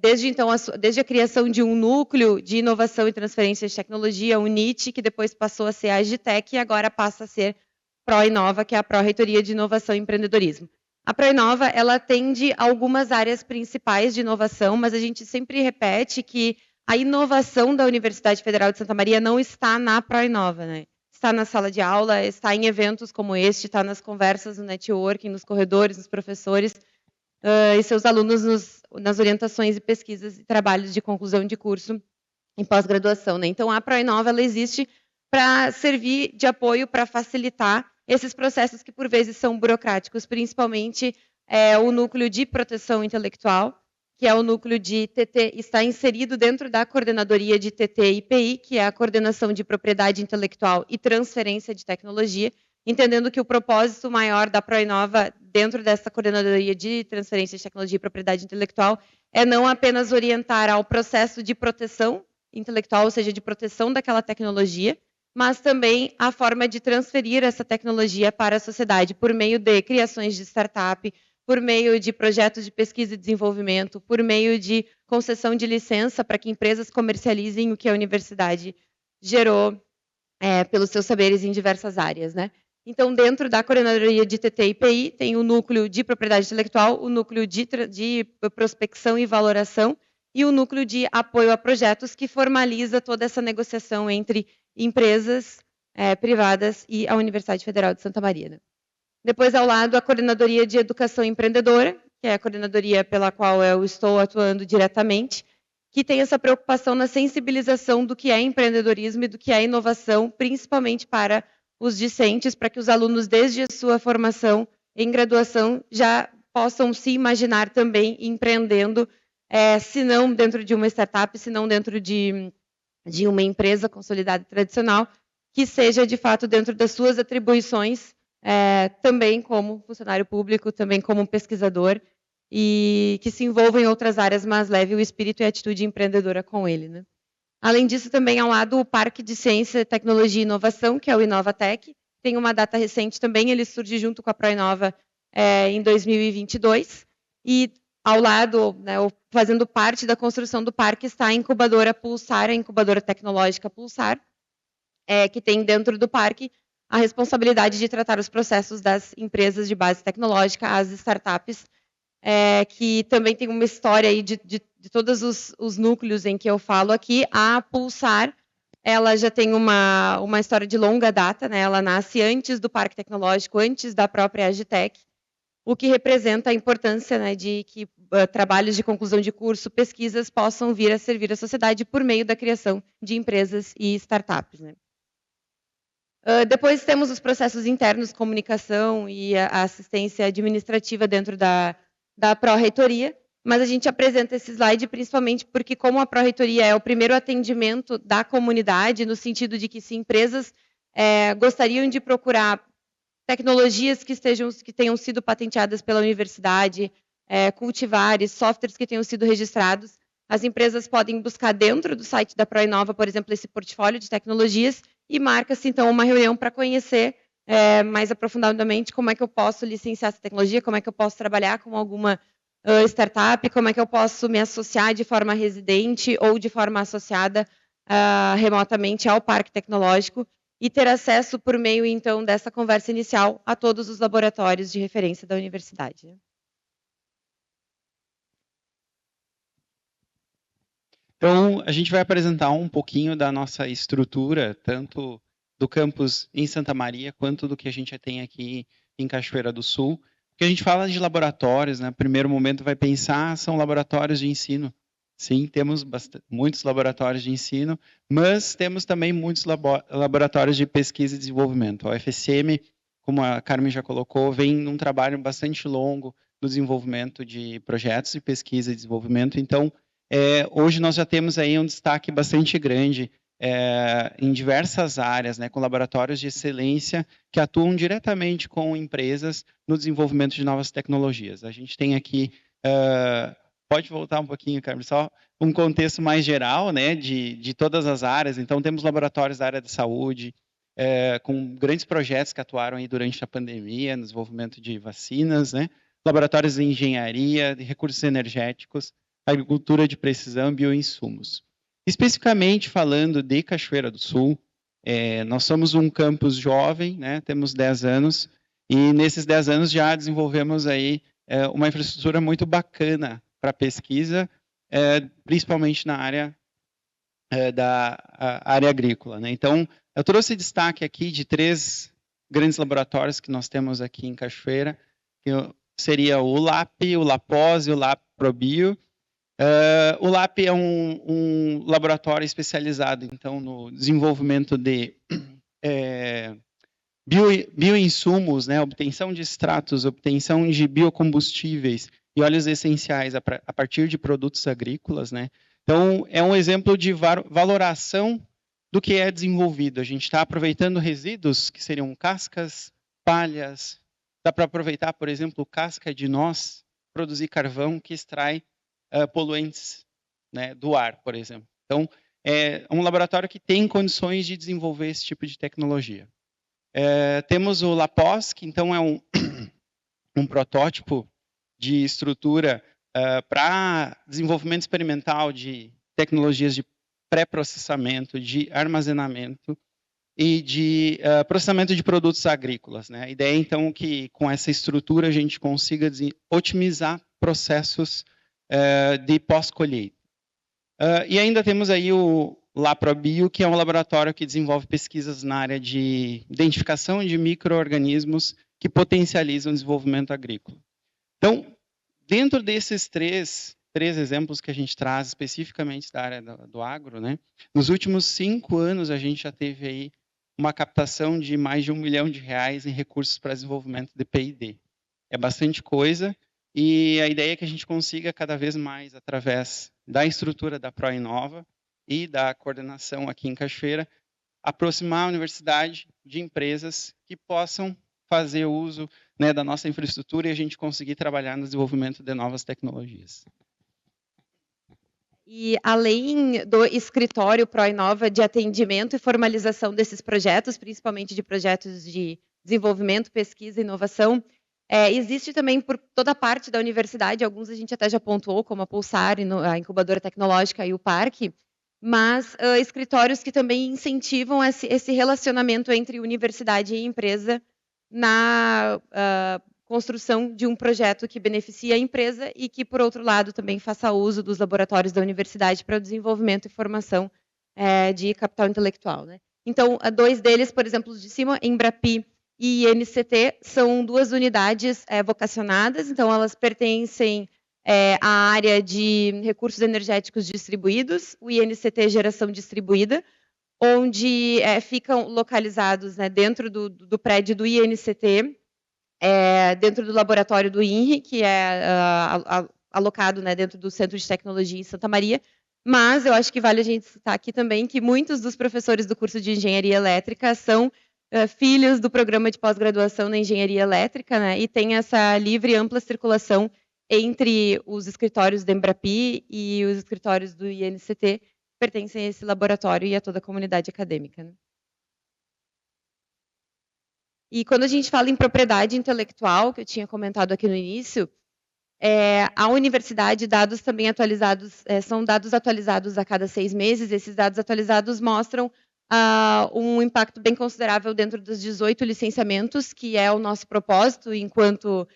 desde a criação de um núcleo de inovação e transferência de tecnologia, o NIT, que depois passou a ser a Agitec e agora passa a ser ProInova, que é a Pró-Reitoria de Inovação e Empreendedorismo. A ProInova, ela atende algumas áreas principais de inovação, mas a gente sempre repete que a inovação da Universidade Federal de Santa Maria não está na ProInova, né? Está na sala de aula, está em eventos como este, está nas conversas, no networking, nos corredores, nos professores e seus alunos nas orientações e pesquisas e trabalhos de conclusão de curso em pós-graduação, né? Então, a ProInova, ela existe para servir de apoio para facilitar esses processos que, por vezes, são burocráticos, principalmente o núcleo de proteção intelectual, que é o núcleo de TT, está inserido dentro da coordenadoria de TT-IPI, que é a Coordenação de Propriedade Intelectual e Transferência de Tecnologia, entendendo que o propósito maior da ProInova, dentro dessa coordenadoria de transferência de tecnologia e propriedade intelectual, é não apenas orientar ao processo de proteção intelectual, ou seja, de proteção daquela tecnologia, mas também a forma de transferir essa tecnologia para a sociedade, por meio de criações de startup, por meio de projetos de pesquisa e desenvolvimento, por meio de concessão de licença para que empresas comercializem o que a universidade gerou pelos seus saberes em diversas áreas, né? Então, dentro da coordenadoria de TT-IPI, tem o núcleo de propriedade intelectual, o núcleo de prospecção e valoração e o núcleo de apoio a projetos, que formaliza toda essa negociação entre empresas privadas e a Universidade Federal de Santa Maria, né? Depois, ao lado, a Coordenadoria de Educação Empreendedora, que é a coordenadoria pela qual eu estou atuando diretamente, que tem essa preocupação na sensibilização do que é empreendedorismo e do que é inovação, principalmente para os discentes, para que os alunos, desde a sua formação em graduação, já possam se imaginar também empreendendo, se não dentro de uma startup, se não dentro de uma empresa consolidada e tradicional, que seja, de fato, dentro das suas atribuições, também como funcionário público, também como pesquisador, e que se envolva em outras áreas, mas leve o espírito e a atitude empreendedora com ele, né? Além disso, também ao lado, o Parque de Ciência, Tecnologia e Inovação, que é o Inovatec, tem uma data recente também, ele surge junto com a ProInova em 2022, e ao lado, né, fazendo parte da construção do parque, está a incubadora Pulsar, a incubadora tecnológica Pulsar, que tem dentro do parque a responsabilidade de tratar os processos das empresas de base tecnológica, as startups, que também tem uma história aí de todos os núcleos em que eu falo aqui. A Pulsar, ela já tem uma história de longa data, né? Ela nasce antes do Parque Tecnológico, antes da própria Agitec, o que representa a importância, né, de que trabalhos de conclusão de curso, pesquisas, possam vir a servir a sociedade por meio da criação de empresas e startups, né? Depois temos os processos internos, comunicação e a assistência administrativa dentro da pró-reitoria, mas a gente apresenta esse slide principalmente porque, como a pró-reitoria é o primeiro atendimento da comunidade, no sentido de que se empresas gostariam de procurar tecnologias que tenham sido patenteadas pela universidade, cultivares, softwares que tenham sido registrados, as empresas podem buscar dentro do site da ProInova, por exemplo, esse portfólio de tecnologias, e marca-se, então, uma reunião para conhecer mais aprofundadamente como é que eu posso licenciar essa tecnologia, como é que eu posso trabalhar com alguma startup, como é que eu posso me associar de forma residente ou de forma associada remotamente ao parque tecnológico e ter acesso, por meio, então, dessa conversa inicial, a todos os laboratórios de referência da universidade. Então, a gente vai apresentar um pouquinho da nossa estrutura, tanto do campus em Santa Maria, quanto do que a gente tem aqui em Cachoeira do Sul. Porque a gente fala de laboratórios, né? No primeiro momento vai pensar, são laboratórios de ensino. Sim, temos muitos laboratórios de ensino, mas temos também muitos laboratórios de pesquisa e desenvolvimento. A UFSM, como a Carmen já colocou, vem num trabalho bastante longo no desenvolvimento de projetos de pesquisa e desenvolvimento. Então, hoje nós já temos aí um destaque bastante grande em diversas áreas, né, com laboratórios de excelência que atuam diretamente com empresas no desenvolvimento de novas tecnologias. A gente tem aqui, pode voltar um pouquinho, Carmen, só um contexto mais geral, né, de todas as áreas. Então, temos laboratórios da área de saúde, com grandes projetos que atuaram aí durante a pandemia, no desenvolvimento de vacinas, né, laboratórios de engenharia, de recursos energéticos, agricultura de precisão e bioinsumos. Especificamente falando de Cachoeira do Sul, nós somos um campus jovem, né, temos 10 anos, e nesses 10 anos já desenvolvemos aí uma infraestrutura muito bacana para pesquisa, principalmente na área da área agrícola, né? Então, eu trouxe destaque aqui de 3 grandes laboratórios que nós temos aqui em Cachoeira, que seria o LAP, o LAPOS e o LAPROBio. O LAP é um laboratório especializado, então, no desenvolvimento de bioinsumos, né, obtenção de extratos, obtenção de biocombustíveis e óleos essenciais a partir de produtos agrícolas, né? Então, é um exemplo de valoração do que é desenvolvido. A gente está aproveitando resíduos, que seriam cascas, palhas. Dá para aproveitar, por exemplo, casca de noz, produzir carvão que extrai poluentes, né, do ar, por exemplo. Então, é um laboratório que tem condições de desenvolver esse tipo de tecnologia. Temos o LAPOS, que então é um protótipo de estrutura para desenvolvimento experimental de tecnologias de pré-processamento, de armazenamento e de processamento de produtos agrícolas, né? A ideia, então, é que com essa estrutura a gente consiga otimizar processos de pós-colheita. E ainda temos aí o LaProBio, que é um laboratório que desenvolve pesquisas na área de identificação de micro-organismos que potencializam o desenvolvimento agrícola. Então, dentro desses três exemplos que a gente traz especificamente da área do agro, né, nos últimos 5 anos a gente já teve aí uma captação de mais de R$1 milhão em recursos para desenvolvimento de P&D. É bastante coisa e a ideia é que a gente consiga cada vez mais, através da estrutura da ProInova e da coordenação aqui em Cachoeira, aproximar a universidade de empresas que possam fazer uso, né, da nossa infraestrutura e a gente conseguir trabalhar no desenvolvimento de novas tecnologias. E além do escritório ProInova de atendimento e formalização desses projetos, principalmente de projetos de desenvolvimento, pesquisa e inovação, existe também por toda a parte da universidade, alguns a gente até já pontuou, como a Pulsar, a incubadora tecnológica e o Parque, mas escritórios que também incentivam esse relacionamento entre universidade e empresa na construção de um projeto que beneficie a empresa e que, por outro lado, também faça uso dos laboratórios da universidade para o desenvolvimento e formação de capital intelectual, né? Então, 2 deles, por exemplo, os de cima, Embrapi e INCT, são 2 unidades vocacionadas, então elas pertencem à área de recursos energéticos distribuídos, o INCT Geração Distribuída, onde ficam localizados, né, dentro do prédio do INCT, dentro do laboratório do INRI, que é alocado, né, dentro do Centro de Tecnologia em Santa Maria, mas eu acho que vale a gente citar aqui também que muitos dos professores do curso de Engenharia Elétrica são filhos do programa de pós-graduação na Engenharia Elétrica, né, e tem essa livre e ampla circulação entre os escritórios da Embrapi e os escritórios do INCT, que pertencem a esse laboratório e a toda a comunidade acadêmica, né? E quando a gente fala em propriedade intelectual, que eu tinha comentado aqui no início, a universidade, dados também atualizados, são dados atualizados a cada 6 meses, esses dados atualizados mostram um impacto bem considerável dentro dos 18 licenciamentos, que é o nosso propósito enquanto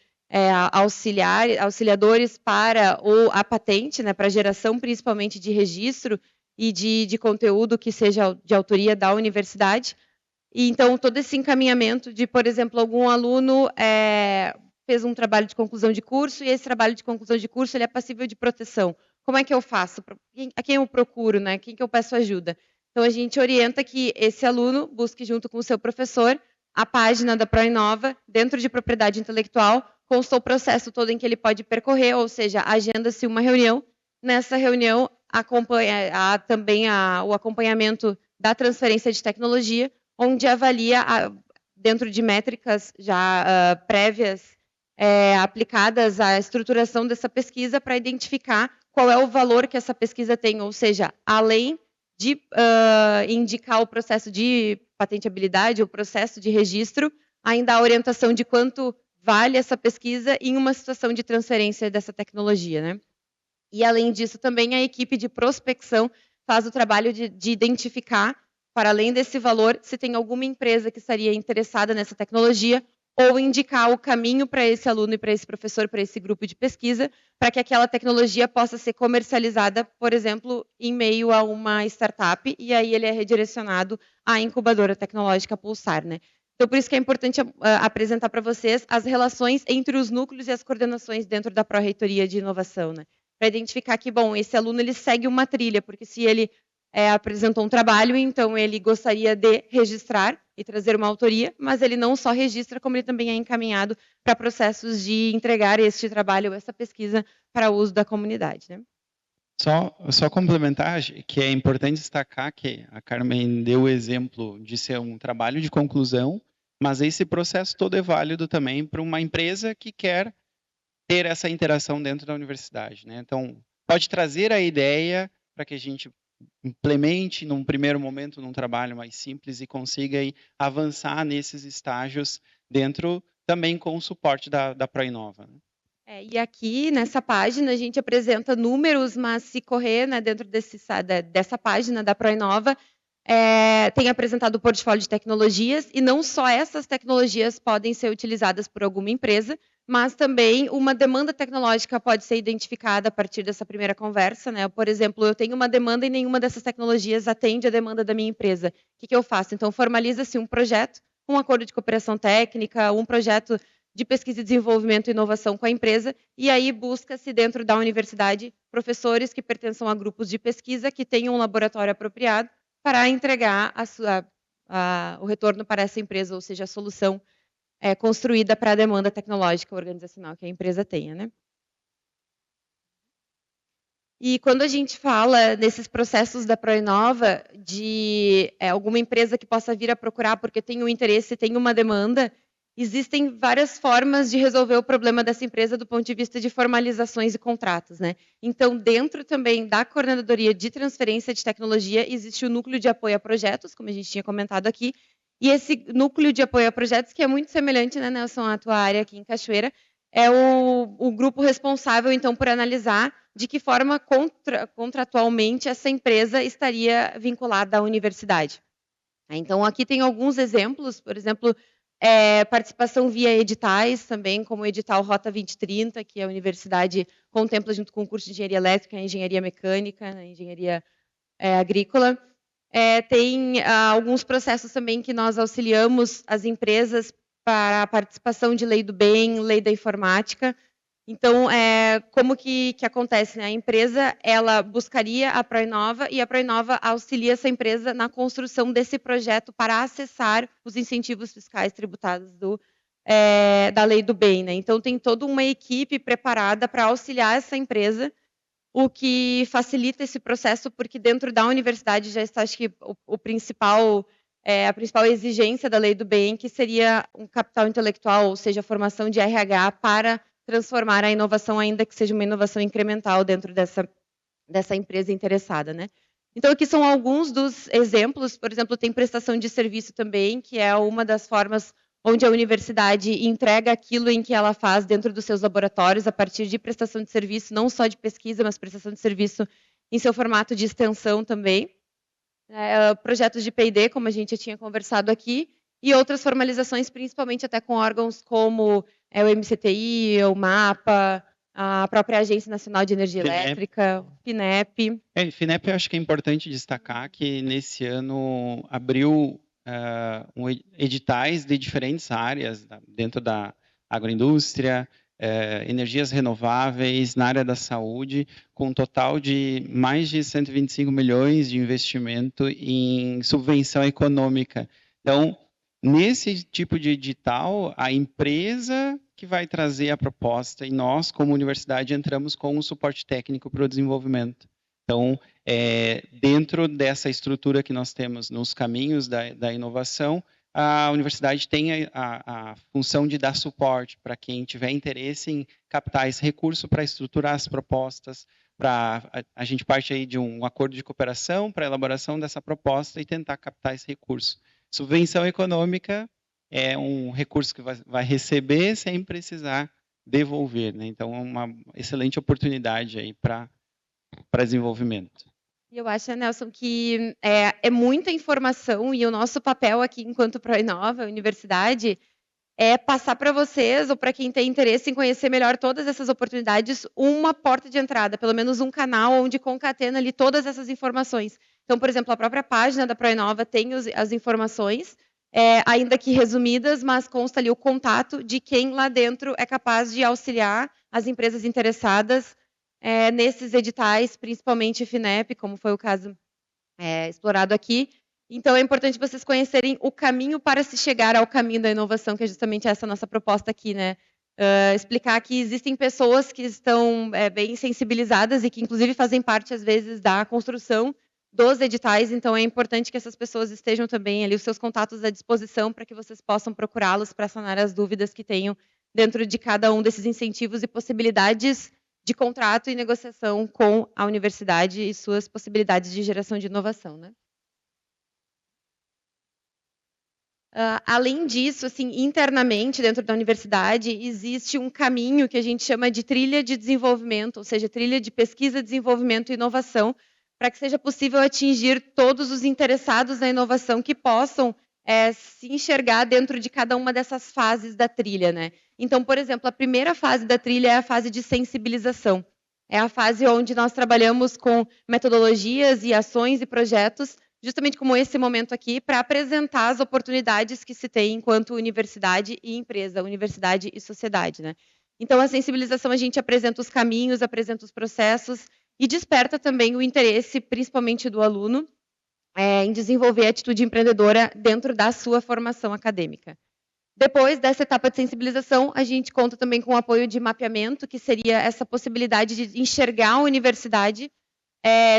auxiliadores para a patente, né, para a geração principalmente de registro e de conteúdo que seja de autoria da universidade. E, então, todo esse encaminhamento de, por exemplo, algum aluno fez um trabalho de conclusão de curso e esse trabalho de conclusão de curso ele é passível de proteção. Como é que eu faço? A quem eu procuro? Né? Quem que eu peço ajuda? Então, a gente orienta que esse aluno busque, junto com o seu professor, a página da ProInova, dentro de propriedade intelectual, consta o processo todo em que ele pode percorrer, ou seja, agenda-se uma reunião. Nessa reunião, há também o acompanhamento da transferência de tecnologia, onde avalia, dentro de métricas já prévias, aplicadas à estruturação dessa pesquisa para identificar qual é o valor que essa pesquisa tem, ou seja, além de indicar o processo de patenteabilidade, o processo de registro, ainda a orientação de quanto vale essa pesquisa em uma situação de transferência dessa tecnologia, né? E, além disso, também a equipe de prospecção faz o trabalho de identificar, para além desse valor, se tem alguma empresa que estaria interessada nessa tecnologia ou indicar o caminho para esse aluno e para esse professor, para esse grupo de pesquisa, para que aquela tecnologia possa ser comercializada, por exemplo, em meio a uma startup, e aí ele é redirecionado à incubadora tecnológica Pulsar, né? Então, por isso que é importante apresentar para vocês as relações entre os núcleos e as coordenações dentro da Pró-Reitoria de Inovação, né? para identificar que, bom, esse aluno ele segue uma trilha, porque se ele apresentou um trabalho, então ele gostaria de registrar e trazer uma autoria, mas ele não só registra, como ele também é encaminhado para processos de entregar este trabalho, essa pesquisa, para uso da comunidade, né? Só complementar que é importante destacar que a Carmen deu o exemplo de ser um trabalho de conclusão, mas esse processo todo é válido também para uma empresa que quer ter essa interação dentro da universidade, né? Então, pode trazer a ideia para que a gente implemente num primeiro momento num trabalho mais simples e consiga aí avançar nesses estágios dentro também com o suporte da Proinova, né? E aqui, nessa página, a gente apresenta números, mas se correr, né, dentro dessa página da Proinova, tem apresentado o portfólio de tecnologias, e não só essas tecnologias podem ser utilizadas por alguma empresa, mas também uma demanda tecnológica pode ser identificada a partir dessa primeira conversa, né? Por exemplo, eu tenho uma demanda e nenhuma dessas tecnologias atende a demanda da minha empresa. O que eu faço? Então, formaliza-se um projeto, um acordo de cooperação técnica, um projeto de pesquisa e desenvolvimento e inovação com a empresa, e aí busca-se dentro da universidade professores que pertençam a grupos de pesquisa que tenham um laboratório apropriado para entregar o retorno para essa empresa, ou seja, a solução construída para a demanda tecnológica organizacional que a empresa tenha, né? E quando a gente fala nesses processos da Proinova, de alguma empresa que possa vir a procurar porque tem um interesse, tem uma demanda, existem várias formas de resolver o problema dessa empresa do ponto de vista de formalizações e contratos, né? Então, dentro também da coordenadoria de transferência de tecnologia, existe o núcleo de apoio a projetos, como a gente tinha comentado aqui, e esse núcleo de apoio a projetos, que é muito semelhante, né, Nelson, à tua área aqui em Cachoeira, é o grupo responsável, então, por analisar de que forma contratualmente essa empresa estaria vinculada à universidade. Então, aqui tem alguns exemplos, por exemplo, participação via editais também, como o edital Rota 2030, que a universidade contempla junto com o curso de Engenharia Elétrica, Engenharia Mecânica, Engenharia Agrícola. Tem alguns processos também que nós auxiliamos as empresas para a participação de Lei do Bem, Lei da Informática. Então, como que acontece, né? A empresa, ela buscaria a Proinova e a Proinova auxilia essa empresa na construção desse projeto para acessar os incentivos fiscais tributados da Lei do Bem, né? Então, tem toda uma equipe preparada para auxiliar essa empresa, o que facilita esse processo, porque dentro da universidade já está, acho que, a principal exigência da Lei do Bem, que seria um capital intelectual, ou seja, a formação de RH para transformar a inovação, ainda que seja uma inovação incremental dentro dessa empresa interessada, né? Então, aqui são alguns dos exemplos. Por exemplo, tem prestação de serviço também, que é uma das formas onde a universidade entrega aquilo em que ela faz dentro dos seus laboratórios, a partir de prestação de serviço, não só de pesquisa, mas prestação de serviço em seu formato de extensão também. Projetos de P&D, como a gente já tinha conversado aqui, e outras formalizações, principalmente até com órgãos como o MCTI, o MAPA, a própria Agência Nacional de Energia Elétrica, FINEP. FINEP, eu acho que é importante destacar que nesse ano abriu editais de diferentes áreas dentro da agroindústria, energias renováveis, na área da saúde, com um total de mais de 125 milhões de investimento em subvenção econômica. Então, nesse tipo de edital, a empresa que vai trazer a proposta e nós, como universidade, entramos com um suporte técnico para o desenvolvimento. Então, dentro dessa estrutura que nós temos nos caminhos da inovação, a universidade tem a função de dar suporte para quem tiver interesse em captar esse recurso para estruturar as propostas, a gente parte aí de um acordo de cooperação para a elaboração dessa proposta e tentar captar esse recurso. Subvenção econômica é um recurso que vai receber sem precisar devolver, né? Então, é uma excelente oportunidade aí para desenvolvimento. Eu acho, Nelson, que é muita informação e o nosso papel aqui, enquanto Proinova, universidade, é passar para vocês, ou para quem tem interesse em conhecer melhor todas essas oportunidades, uma porta de entrada, pelo menos um canal onde concatena ali todas essas informações. Então, por exemplo, a própria página da Proinova tem as informações, ainda que resumidas, mas consta ali o contato de quem lá dentro é capaz de auxiliar as empresas interessadas nesses editais, principalmente FINEP, como foi o caso explorado aqui. Então, é importante vocês conhecerem o caminho para se chegar ao caminho da inovação, que é justamente essa nossa proposta aqui, né? Explicar que existem pessoas que estão bem sensibilizadas e que, inclusive, fazem parte, às vezes, da construção dos editais. Então, é importante que essas pessoas estejam também ali, os seus contatos à disposição, para que vocês possam procurá-los para sanar as dúvidas que tenham dentro de cada um desses incentivos e possibilidades de contrato e negociação com a universidade e suas possibilidades de geração de inovação, né? Além disso, assim, internamente, dentro da universidade, existe um caminho que a gente chama de trilha de desenvolvimento, ou seja, trilha de pesquisa, desenvolvimento e inovação, para que seja possível atingir todos os interessados na inovação que possam se enxergar dentro de cada uma dessas fases da trilha, né? Então, por exemplo, a primeira fase da trilha é a fase de sensibilização. É a fase onde nós trabalhamos com metodologias e ações e projetos, justamente como esse momento aqui, para apresentar as oportunidades que se tem enquanto universidade e empresa, universidade e sociedade, né? Então, a sensibilização, a gente apresenta os caminhos, apresenta os processos e desperta também o interesse, principalmente do aluno, em desenvolver a atitude empreendedora dentro da sua formação acadêmica. Depois dessa etapa de sensibilização, a gente conta também com o apoio de mapeamento, que seria essa possibilidade de enxergar a universidade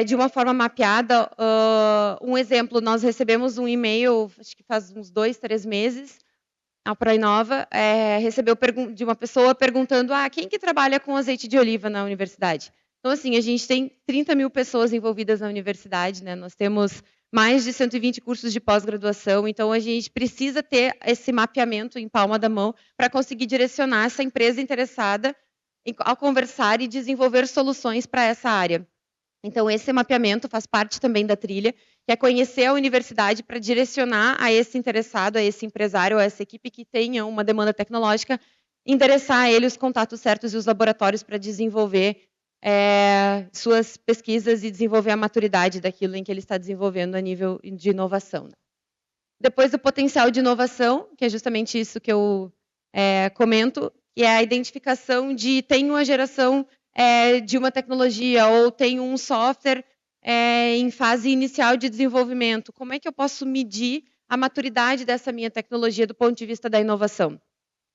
de uma forma mapeada. Um exemplo, nós recebemos um e-mail, acho que faz uns 2, 3 meses, a ProInova recebeu de uma pessoa perguntando quem que trabalha com azeite de oliva na universidade. Então, assim, a gente tem 30 mil pessoas envolvidas na universidade, né? Nós temos mais de 120 cursos de pós-graduação, então a gente precisa ter esse mapeamento em palma da mão para conseguir direcionar essa empresa interessada ao conversar e desenvolver soluções para essa área. Então, esse mapeamento faz parte também da trilha, que é conhecer a universidade para direcionar a esse interessado, a esse empresário, a essa equipe que tenha uma demanda tecnológica, endereçar a ele os contatos certos e os laboratórios para desenvolver suas pesquisas e desenvolver a maturidade daquilo em que ele está desenvolvendo a nível de inovação. Depois, o potencial de inovação, que é justamente isso que eu comento, que é a identificação de tem uma geração de uma tecnologia ou tem um software em fase inicial de desenvolvimento. Como é que eu posso medir a maturidade dessa minha tecnologia do ponto de vista da inovação?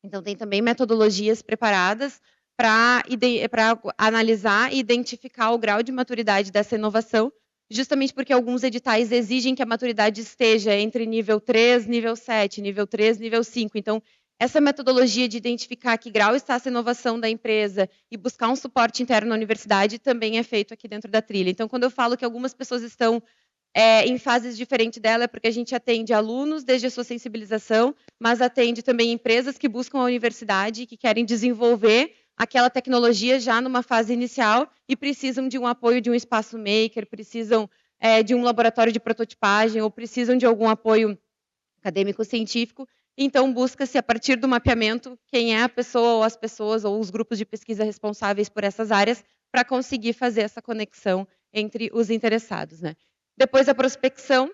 Então, tem também metodologias preparadas para analisar e identificar o grau de maturidade dessa inovação, justamente porque alguns editais exigem que a maturidade esteja entre nível 3, nível 7, nível 3, nível 5. Então, essa metodologia de identificar que grau está essa inovação da empresa e buscar um suporte interno na universidade também é feito aqui dentro da trilha. Então, quando eu falo que algumas pessoas estão em fases diferentes dela, é porque a gente atende alunos desde a sua sensibilização, mas atende também empresas que buscam a universidade, que querem desenvolver aquela tecnologia já numa fase inicial e precisam de um apoio de um espaço maker, precisam de um laboratório de prototipagem ou precisam de algum apoio acadêmico-científico. Então, busca-se, a partir do mapeamento, quem é a pessoa ou as pessoas ou os grupos de pesquisa responsáveis por essas áreas para conseguir fazer essa conexão entre os interessados, né? Depois, a prospecção,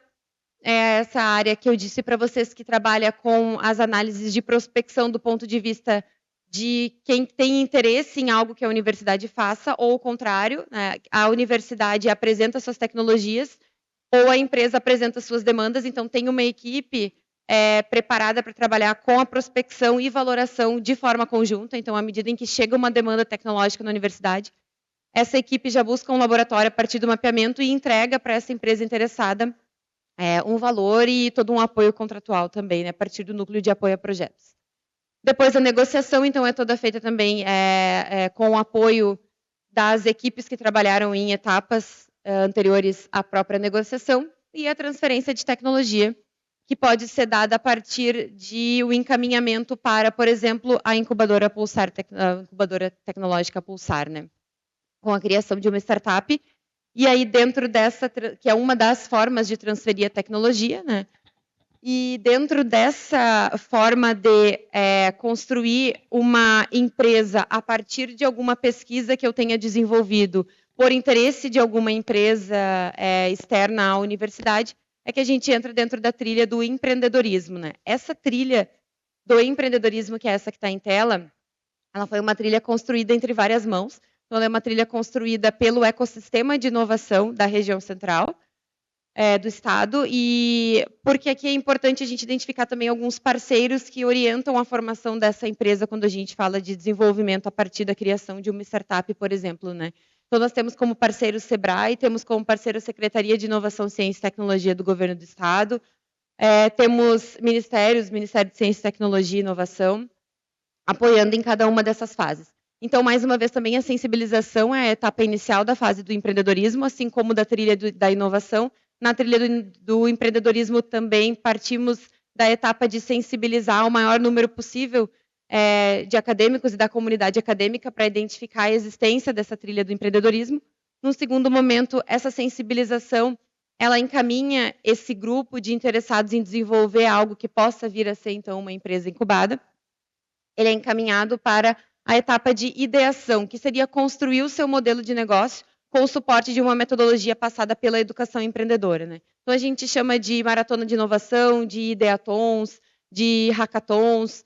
essa área que eu disse para vocês que trabalha com as análises de prospecção do ponto de vista de quem tem interesse em algo que a universidade faça, ou o contrário, né? A universidade apresenta suas tecnologias, ou a empresa apresenta suas demandas, então tem uma equipe preparada para trabalhar com a prospecção e valoração de forma conjunta. Então, à medida em que chega uma demanda tecnológica na universidade, essa equipe já busca um laboratório a partir do mapeamento e entrega para essa empresa interessada um valor e todo um apoio contratual também, né, a partir do núcleo de apoio a projetos. Depois, a negociação, então, é toda feita também com o apoio das equipes que trabalharam em etapas anteriores à própria negociação, e a transferência de tecnologia, que pode ser dada a partir de um encaminhamento para, por exemplo, a incubadora Pulsar, a incubadora tecnológica Pulsar, né? Com a criação de uma startup, e aí dentro dessa, que é uma das formas de transferir a tecnologia, né? E dentro dessa forma de construir uma empresa a partir de alguma pesquisa que eu tenha desenvolvido por interesse de alguma empresa externa à universidade, é que a gente entra dentro da trilha do empreendedorismo, né? Essa trilha do empreendedorismo, que é essa que está em tela, ela foi uma trilha construída entre várias mãos, Então, ela é uma trilha construída pelo ecossistema de inovação da região central do estado, e porque aqui é importante a gente identificar também alguns parceiros que orientam a formação dessa empresa quando a gente fala de desenvolvimento a partir da criação de uma startup, por exemplo, né? Então, nós temos como parceiro o SEBRAE, temos como parceiro a Secretaria de Inovação, Ciência e Tecnologia do Governo do Estado, temos Ministério de Ciência, Tecnologia e Inovação, apoiando em cada uma dessas fases. Então, mais uma vez, também a sensibilização é a etapa inicial da fase do empreendedorismo, assim como da trilha da inovação. Na trilha do empreendedorismo também partimos da etapa de sensibilizar o maior número possível de acadêmicos e da comunidade acadêmica para identificar a existência dessa trilha do empreendedorismo. Num segundo momento, essa sensibilização ela encaminha esse grupo de interessados em desenvolver algo que possa vir a ser, então, uma empresa incubada. Ele é encaminhado para a etapa de ideação, que seria construir o seu modelo de negócio com o suporte de uma metodologia passada pela educação empreendedora, né? Então, a gente chama de maratona de inovação, de ideatons, de hackathons,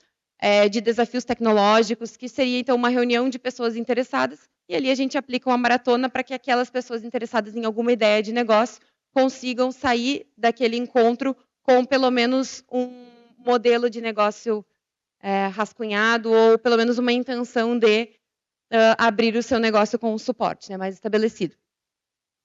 de desafios tecnológicos, que seria, então, uma reunião de pessoas interessadas, e ali a gente aplica uma maratona para que aquelas pessoas interessadas em alguma ideia de negócio consigam sair daquele encontro com pelo menos um modelo de negócio rascunhado ou pelo menos uma intenção de abrir o seu negócio com um suporte, né, mais estabelecido.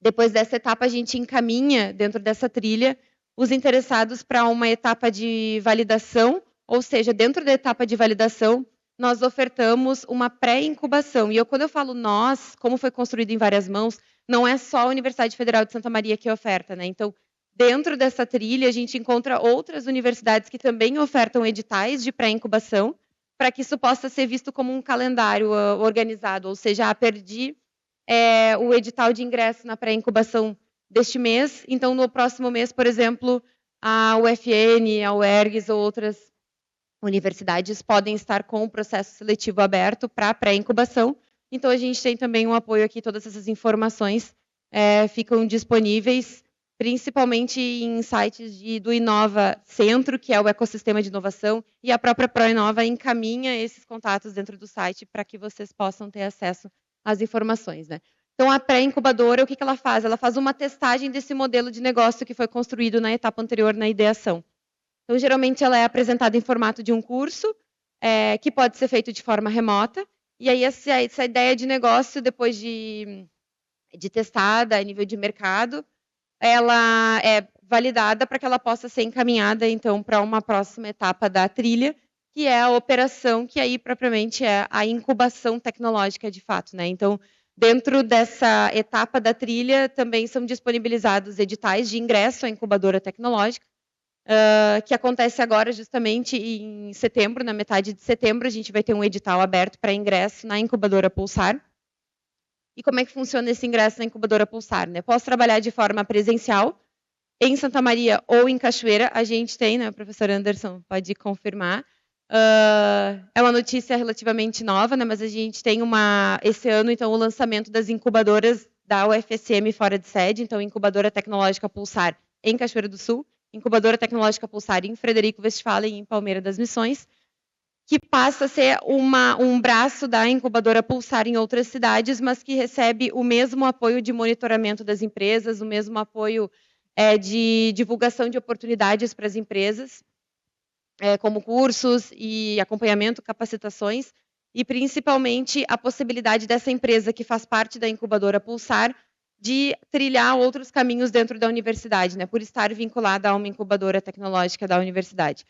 Depois dessa etapa, a gente encaminha, dentro dessa trilha, os interessados para uma etapa de validação, ou seja, dentro da etapa de validação, nós ofertamos uma pré-incubação. E quando eu falo nós, como foi construído em várias mãos, não é só a Universidade Federal de Santa Maria que oferta, né? Então, dentro dessa trilha, a gente encontra outras universidades que também ofertam editais de pré-incubação, para que isso possa ser visto como um calendário organizado, ou seja, perdi o edital de ingresso na pré-incubação deste mês, então no próximo mês, por exemplo, a UFN, a UERGS ou outras universidades podem estar com o processo seletivo aberto para pré-incubação. Então, a gente tem também um apoio aqui, todas essas informações ficam disponíveis, principalmente em sites do Inova Centro, que é o ecossistema de inovação, e a própria ProInova encaminha esses contatos dentro do site para que vocês possam ter acesso às informações, né? Então, a pré-incubadora, o que ela faz? Ela faz uma testagem desse modelo de negócio que foi construído na etapa anterior, na ideação. Então, geralmente, ela é apresentada em formato de um curso, que pode ser feito de forma remota, e aí essa ideia de negócio, depois de testada a nível de mercado, ela é validada para que ela possa ser encaminhada, então, para uma próxima etapa da trilha, que é a operação, que aí, propriamente, é a incubação tecnológica, de fato, né? Então, dentro dessa etapa da trilha, também são disponibilizados editais de ingresso à incubadora tecnológica, que acontece agora, justamente, em setembro, na metade de setembro, a gente vai ter um edital aberto para ingresso na incubadora Pulsar. E como é que funciona esse ingresso na incubadora Pulsar, né? Posso trabalhar de forma presencial, em Santa Maria ou em Cachoeira. A gente tem, né, o professor Anderson pode confirmar. É uma notícia relativamente nova, né, mas a gente tem esse ano, então, o lançamento das incubadoras da UFSM fora de sede, então, Incubadora Tecnológica Pulsar em Cachoeira do Sul, Incubadora Tecnológica Pulsar em Frederico Westphalen, em Palmeira das Missões, que passa a ser um braço da incubadora Pulsar em outras cidades, mas que recebe o mesmo apoio de monitoramento das empresas, o mesmo apoio de divulgação de oportunidades para as empresas, como cursos e acompanhamento, capacitações, e principalmente a possibilidade dessa empresa que faz parte da incubadora Pulsar de trilhar outros caminhos dentro da universidade, né, por estar vinculada a uma incubadora tecnológica da universidade.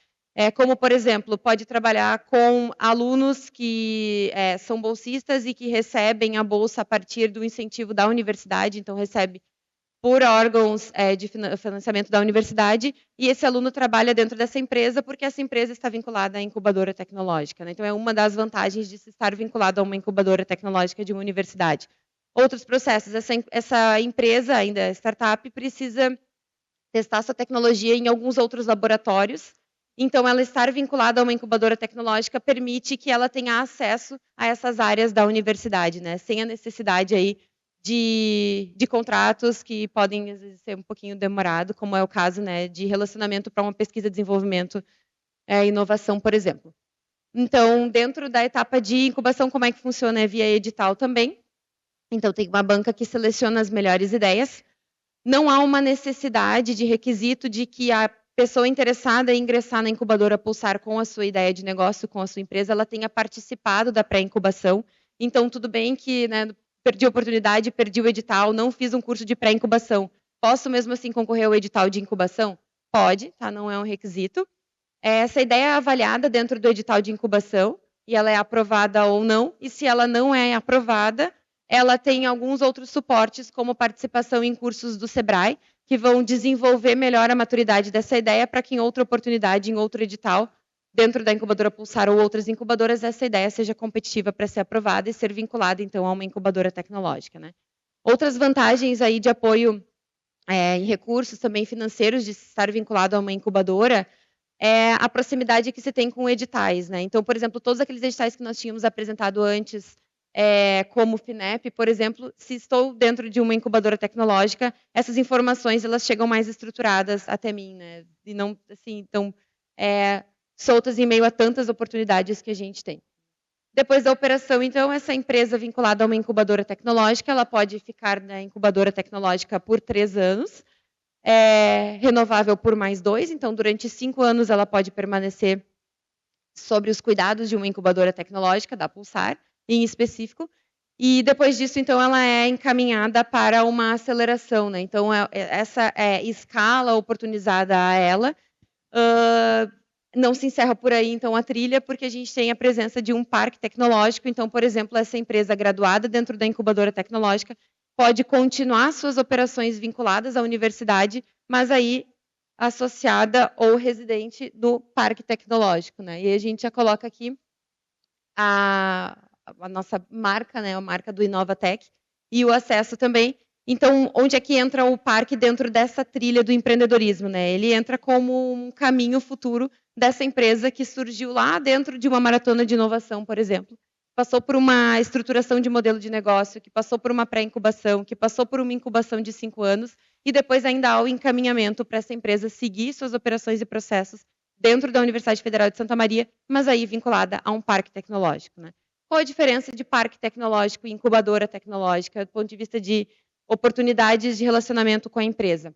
Como, por exemplo, pode trabalhar com alunos que são bolsistas e que recebem a bolsa a partir do incentivo da universidade, então recebe por órgãos de financiamento da universidade, e esse aluno trabalha dentro dessa empresa porque essa empresa está vinculada à incubadora tecnológica, né? Então, é uma das vantagens de se estar vinculado a uma incubadora tecnológica de uma universidade. Outros processos, essa empresa, ainda startup, precisa testar sua tecnologia em alguns outros laboratórios. Então, ela estar vinculada a uma incubadora tecnológica permite que ela tenha acesso a essas áreas da universidade, né? Sem a necessidade aí de contratos que podem, às vezes, ser um pouquinho demorado, como é o caso, né, de relacionamento para uma pesquisa, desenvolvimento e inovação, por exemplo. Então, dentro da etapa de incubação, como é que funciona? É via edital também. Então, tem uma banca que seleciona as melhores ideias. Não há uma necessidade de requisito de que a pessoa interessada em ingressar na incubadora Pulsar com a sua ideia de negócio, com a sua empresa, ela tenha participado da pré-incubação. Então, tudo bem que, né, perdi a oportunidade, perdi o edital, não fiz um curso de pré-incubação. Posso mesmo assim concorrer ao edital de incubação? Pode, tá? Não é um requisito. Essa ideia é avaliada dentro do edital de incubação e ela é aprovada ou não. E se ela não é aprovada, ela tem alguns outros suportes, como participação em cursos do Sebrae, que vão desenvolver melhor a maturidade dessa ideia para que em outra oportunidade, em outro edital, dentro da incubadora Pulsar ou outras incubadoras, essa ideia seja competitiva para ser aprovada e ser vinculada, então, a uma incubadora tecnológica, né? Outras vantagens aí de apoio em recursos também financeiros de estar vinculado a uma incubadora é a proximidade que se tem com editais, né? Então, por exemplo, todos aqueles editais que nós tínhamos apresentado antes, como o FINEP, por exemplo, se estou dentro de uma incubadora tecnológica, essas informações elas chegam mais estruturadas até mim, né? E não assim tão soltas em meio a tantas oportunidades que a gente tem. Depois da operação, então, essa empresa vinculada a uma incubadora tecnológica, ela pode ficar na incubadora tecnológica por 3 anos, renovável por mais 2, então durante 5 anos ela pode permanecer sobre os cuidados de uma incubadora tecnológica, da Pulsar, em específico, e depois disso, então, ela é encaminhada para uma aceleração, né? Então, essa escala oportunizada a ela não se encerra por aí, então, a trilha, porque a gente tem a presença de um parque tecnológico, então, por exemplo, essa empresa graduada dentro da incubadora tecnológica pode continuar suas operações vinculadas à universidade, mas aí associada ou residente do parque tecnológico, né? E a gente já coloca aqui a nossa marca, né? A marca do Inovatec e o acesso também. Então, onde é que entra o parque dentro dessa trilha do empreendedorismo, né? Ele entra como um caminho futuro dessa empresa que surgiu lá dentro de uma maratona de inovação, por exemplo, passou por uma estruturação de modelo de negócio, que passou por uma pré-incubação, que passou por uma incubação de 5 anos, e depois ainda há o encaminhamento para essa empresa seguir suas operações e processos dentro da Universidade Federal de Santa Maria, mas aí vinculada a um parque tecnológico, né? Qual a diferença de parque tecnológico e incubadora tecnológica, do ponto de vista de oportunidades de relacionamento com a empresa?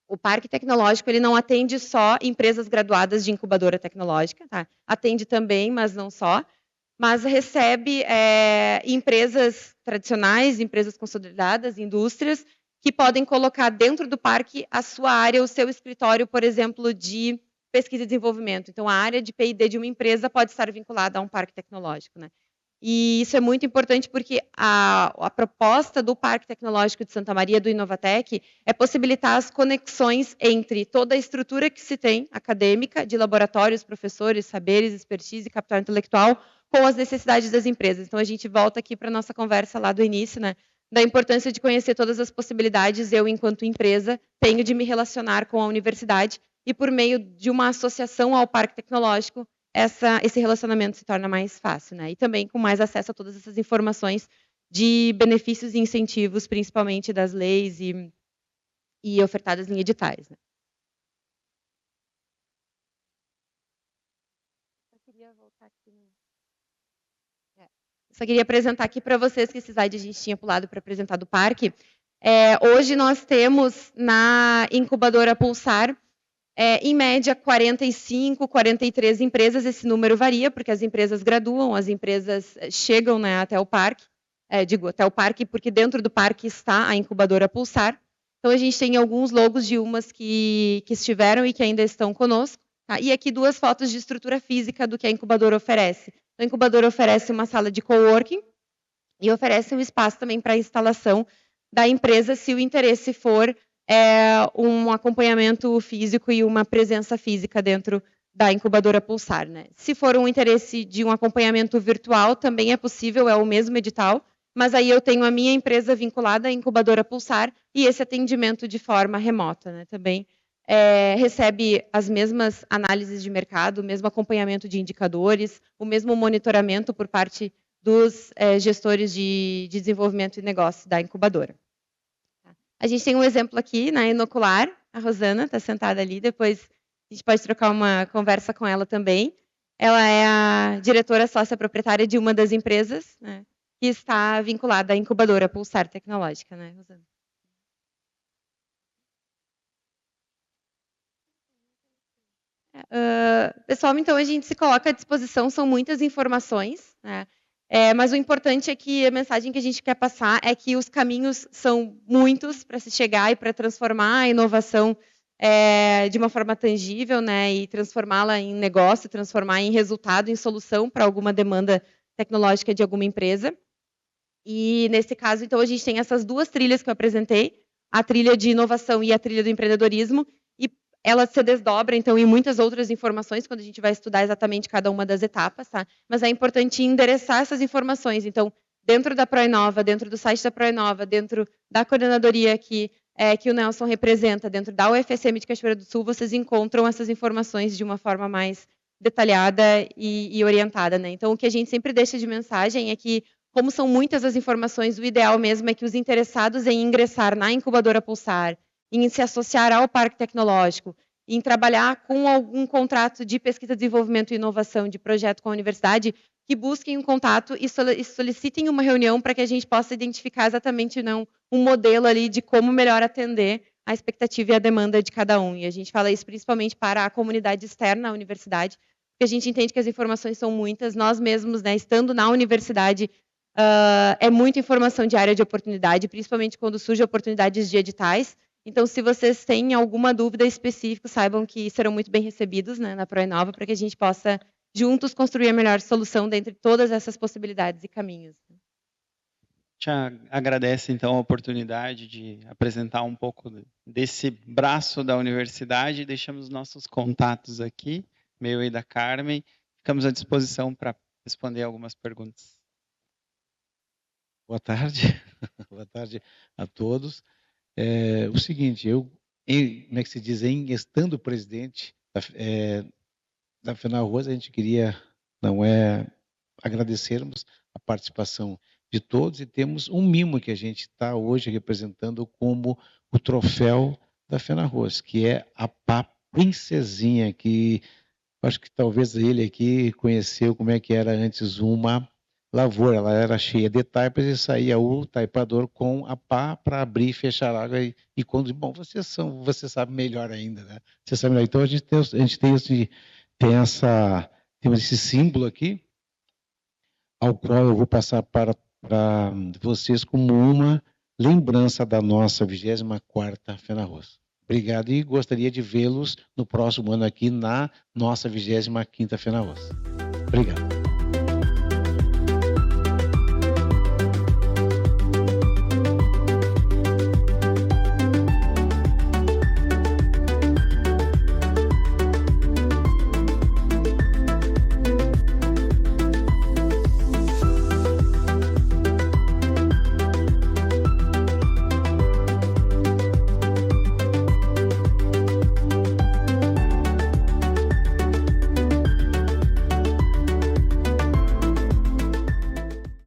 O parque tecnológico ele não atende só empresas graduadas de incubadora tecnológica, tá? Atende também, mas não só. Mas recebe empresas tradicionais, empresas consolidadas, indústrias, que podem colocar dentro do parque a sua área, o seu escritório, por exemplo, de pesquisa e desenvolvimento. Então, a área de P&D de uma empresa pode estar vinculada a um parque tecnológico, né? E isso é muito importante porque a proposta do Parque Tecnológico de Santa Maria, do Inovatec, é possibilitar as conexões entre toda a estrutura que se tem, acadêmica, de laboratórios, professores, saberes, expertise e capital intelectual, com as necessidades das empresas. Então, a gente volta aqui para a nossa conversa lá do início, né? Da importância de conhecer todas as possibilidades, eu, enquanto empresa, tenho de me relacionar com a universidade e, por meio de uma associação ao Parque Tecnológico, esse relacionamento se torna mais fácil, né? E também com mais acesso a todas essas informações de benefícios e incentivos, principalmente das leis e ofertadas em editais, né? Só queria apresentar aqui para vocês que esse slide a gente tinha pulado para apresentar do parque. Hoje nós temos na incubadora Pulsar, em média, 45, 43 empresas. Esse número varia, porque as empresas graduam, as empresas chegam, né, até o parque. Até o parque, porque dentro do parque está a incubadora Pulsar. Então, a gente tem alguns logos de umas que estiveram e que ainda estão conosco. Tá? E aqui 2 fotos de estrutura física do que a incubadora oferece. A incubadora oferece uma sala de coworking e oferece um espaço também para instalação da empresa, se o interesse for um acompanhamento físico e uma presença física dentro da incubadora Pulsar, né? Se for um interesse de um acompanhamento virtual, também é possível, é o mesmo edital, mas aí eu tenho a minha empresa vinculada à incubadora Pulsar e esse atendimento de forma remota, né? Também recebe as mesmas análises de mercado, o mesmo acompanhamento de indicadores, o mesmo monitoramento por parte dos gestores de desenvolvimento e negócio da incubadora. A gente tem um exemplo aqui na Inocular, a Rosana está sentada ali, depois a gente pode trocar uma conversa com ela também. Ela é a diretora sócia proprietária de uma das empresas, né? que está vinculada à incubadora Pulsar Tecnológica, né, Rosana? Pessoal, então a gente se coloca à disposição, são muitas informações, né? Mas o importante é que a mensagem que a gente quer passar é que os caminhos são muitos para se chegar e para transformar a inovação de uma forma tangível, né? E transformá-la em negócio, transformar em resultado, em solução para alguma demanda tecnológica de alguma empresa. E nesse caso, então, a gente tem essas duas trilhas que eu apresentei, a trilha de inovação e a trilha do empreendedorismo, e ela se desdobra, então, em muitas outras informações, quando a gente vai estudar exatamente cada uma das etapas, tá? Mas é importante endereçar essas informações. Então, dentro da ProInova, dentro do site da ProInova, dentro da coordenadoria que o Nelson representa, dentro da UFSM de Cachoeira do Sul, vocês encontram essas informações de uma forma mais detalhada e orientada, né? Então, o que a gente sempre deixa de mensagem é que, como são muitas as informações, o ideal mesmo é que os interessados em ingressar na incubadora Pulsar, em se associar ao parque tecnológico, em trabalhar com algum contrato de pesquisa, desenvolvimento e inovação de projeto com a universidade, que busquem um contato e solicitem uma reunião para que a gente possa identificar exatamente um modelo ali de como melhor atender a expectativa e a demanda de cada um. E a gente fala isso principalmente para a comunidade externa à universidade, porque a gente entende que as informações são muitas, nós mesmos, né, estando na universidade, é muita informação de área de oportunidade, principalmente quando surgem oportunidades de editais. Então, se vocês têm alguma dúvida específica, saibam que serão muito bem recebidos, né, na ProInova, para que a gente possa, juntos, construir a melhor solução dentre todas essas possibilidades e caminhos. Te agradece, então, a oportunidade de apresentar um pouco desse braço da universidade. Deixamos nossos contatos aqui, meu e da Carmen. Ficamos à disposição para responder algumas perguntas. Boa tarde, boa tarde a todos. O seguinte, como é que se diz, estando presidente da FENARROS, a gente queria, agradecermos a participação de todos e temos um mimo que a gente está hoje representando como o troféu da FENARROS, que é a pá princesinha, que acho que talvez ele aqui conheceu como é que era antes uma lavoura, ela era cheia de taipas e saía o taipador com a pá para abrir e fechar a água e quando, bom, você sabe melhor ainda, né? Você sabe melhor. Então a gente tem esse símbolo aqui, ao qual eu vou passar para vocês como uma lembrança da nossa 24ª FENARROS. Obrigado e gostaria de vê-los no próximo ano aqui na nossa 25ª FENARROS. Obrigado.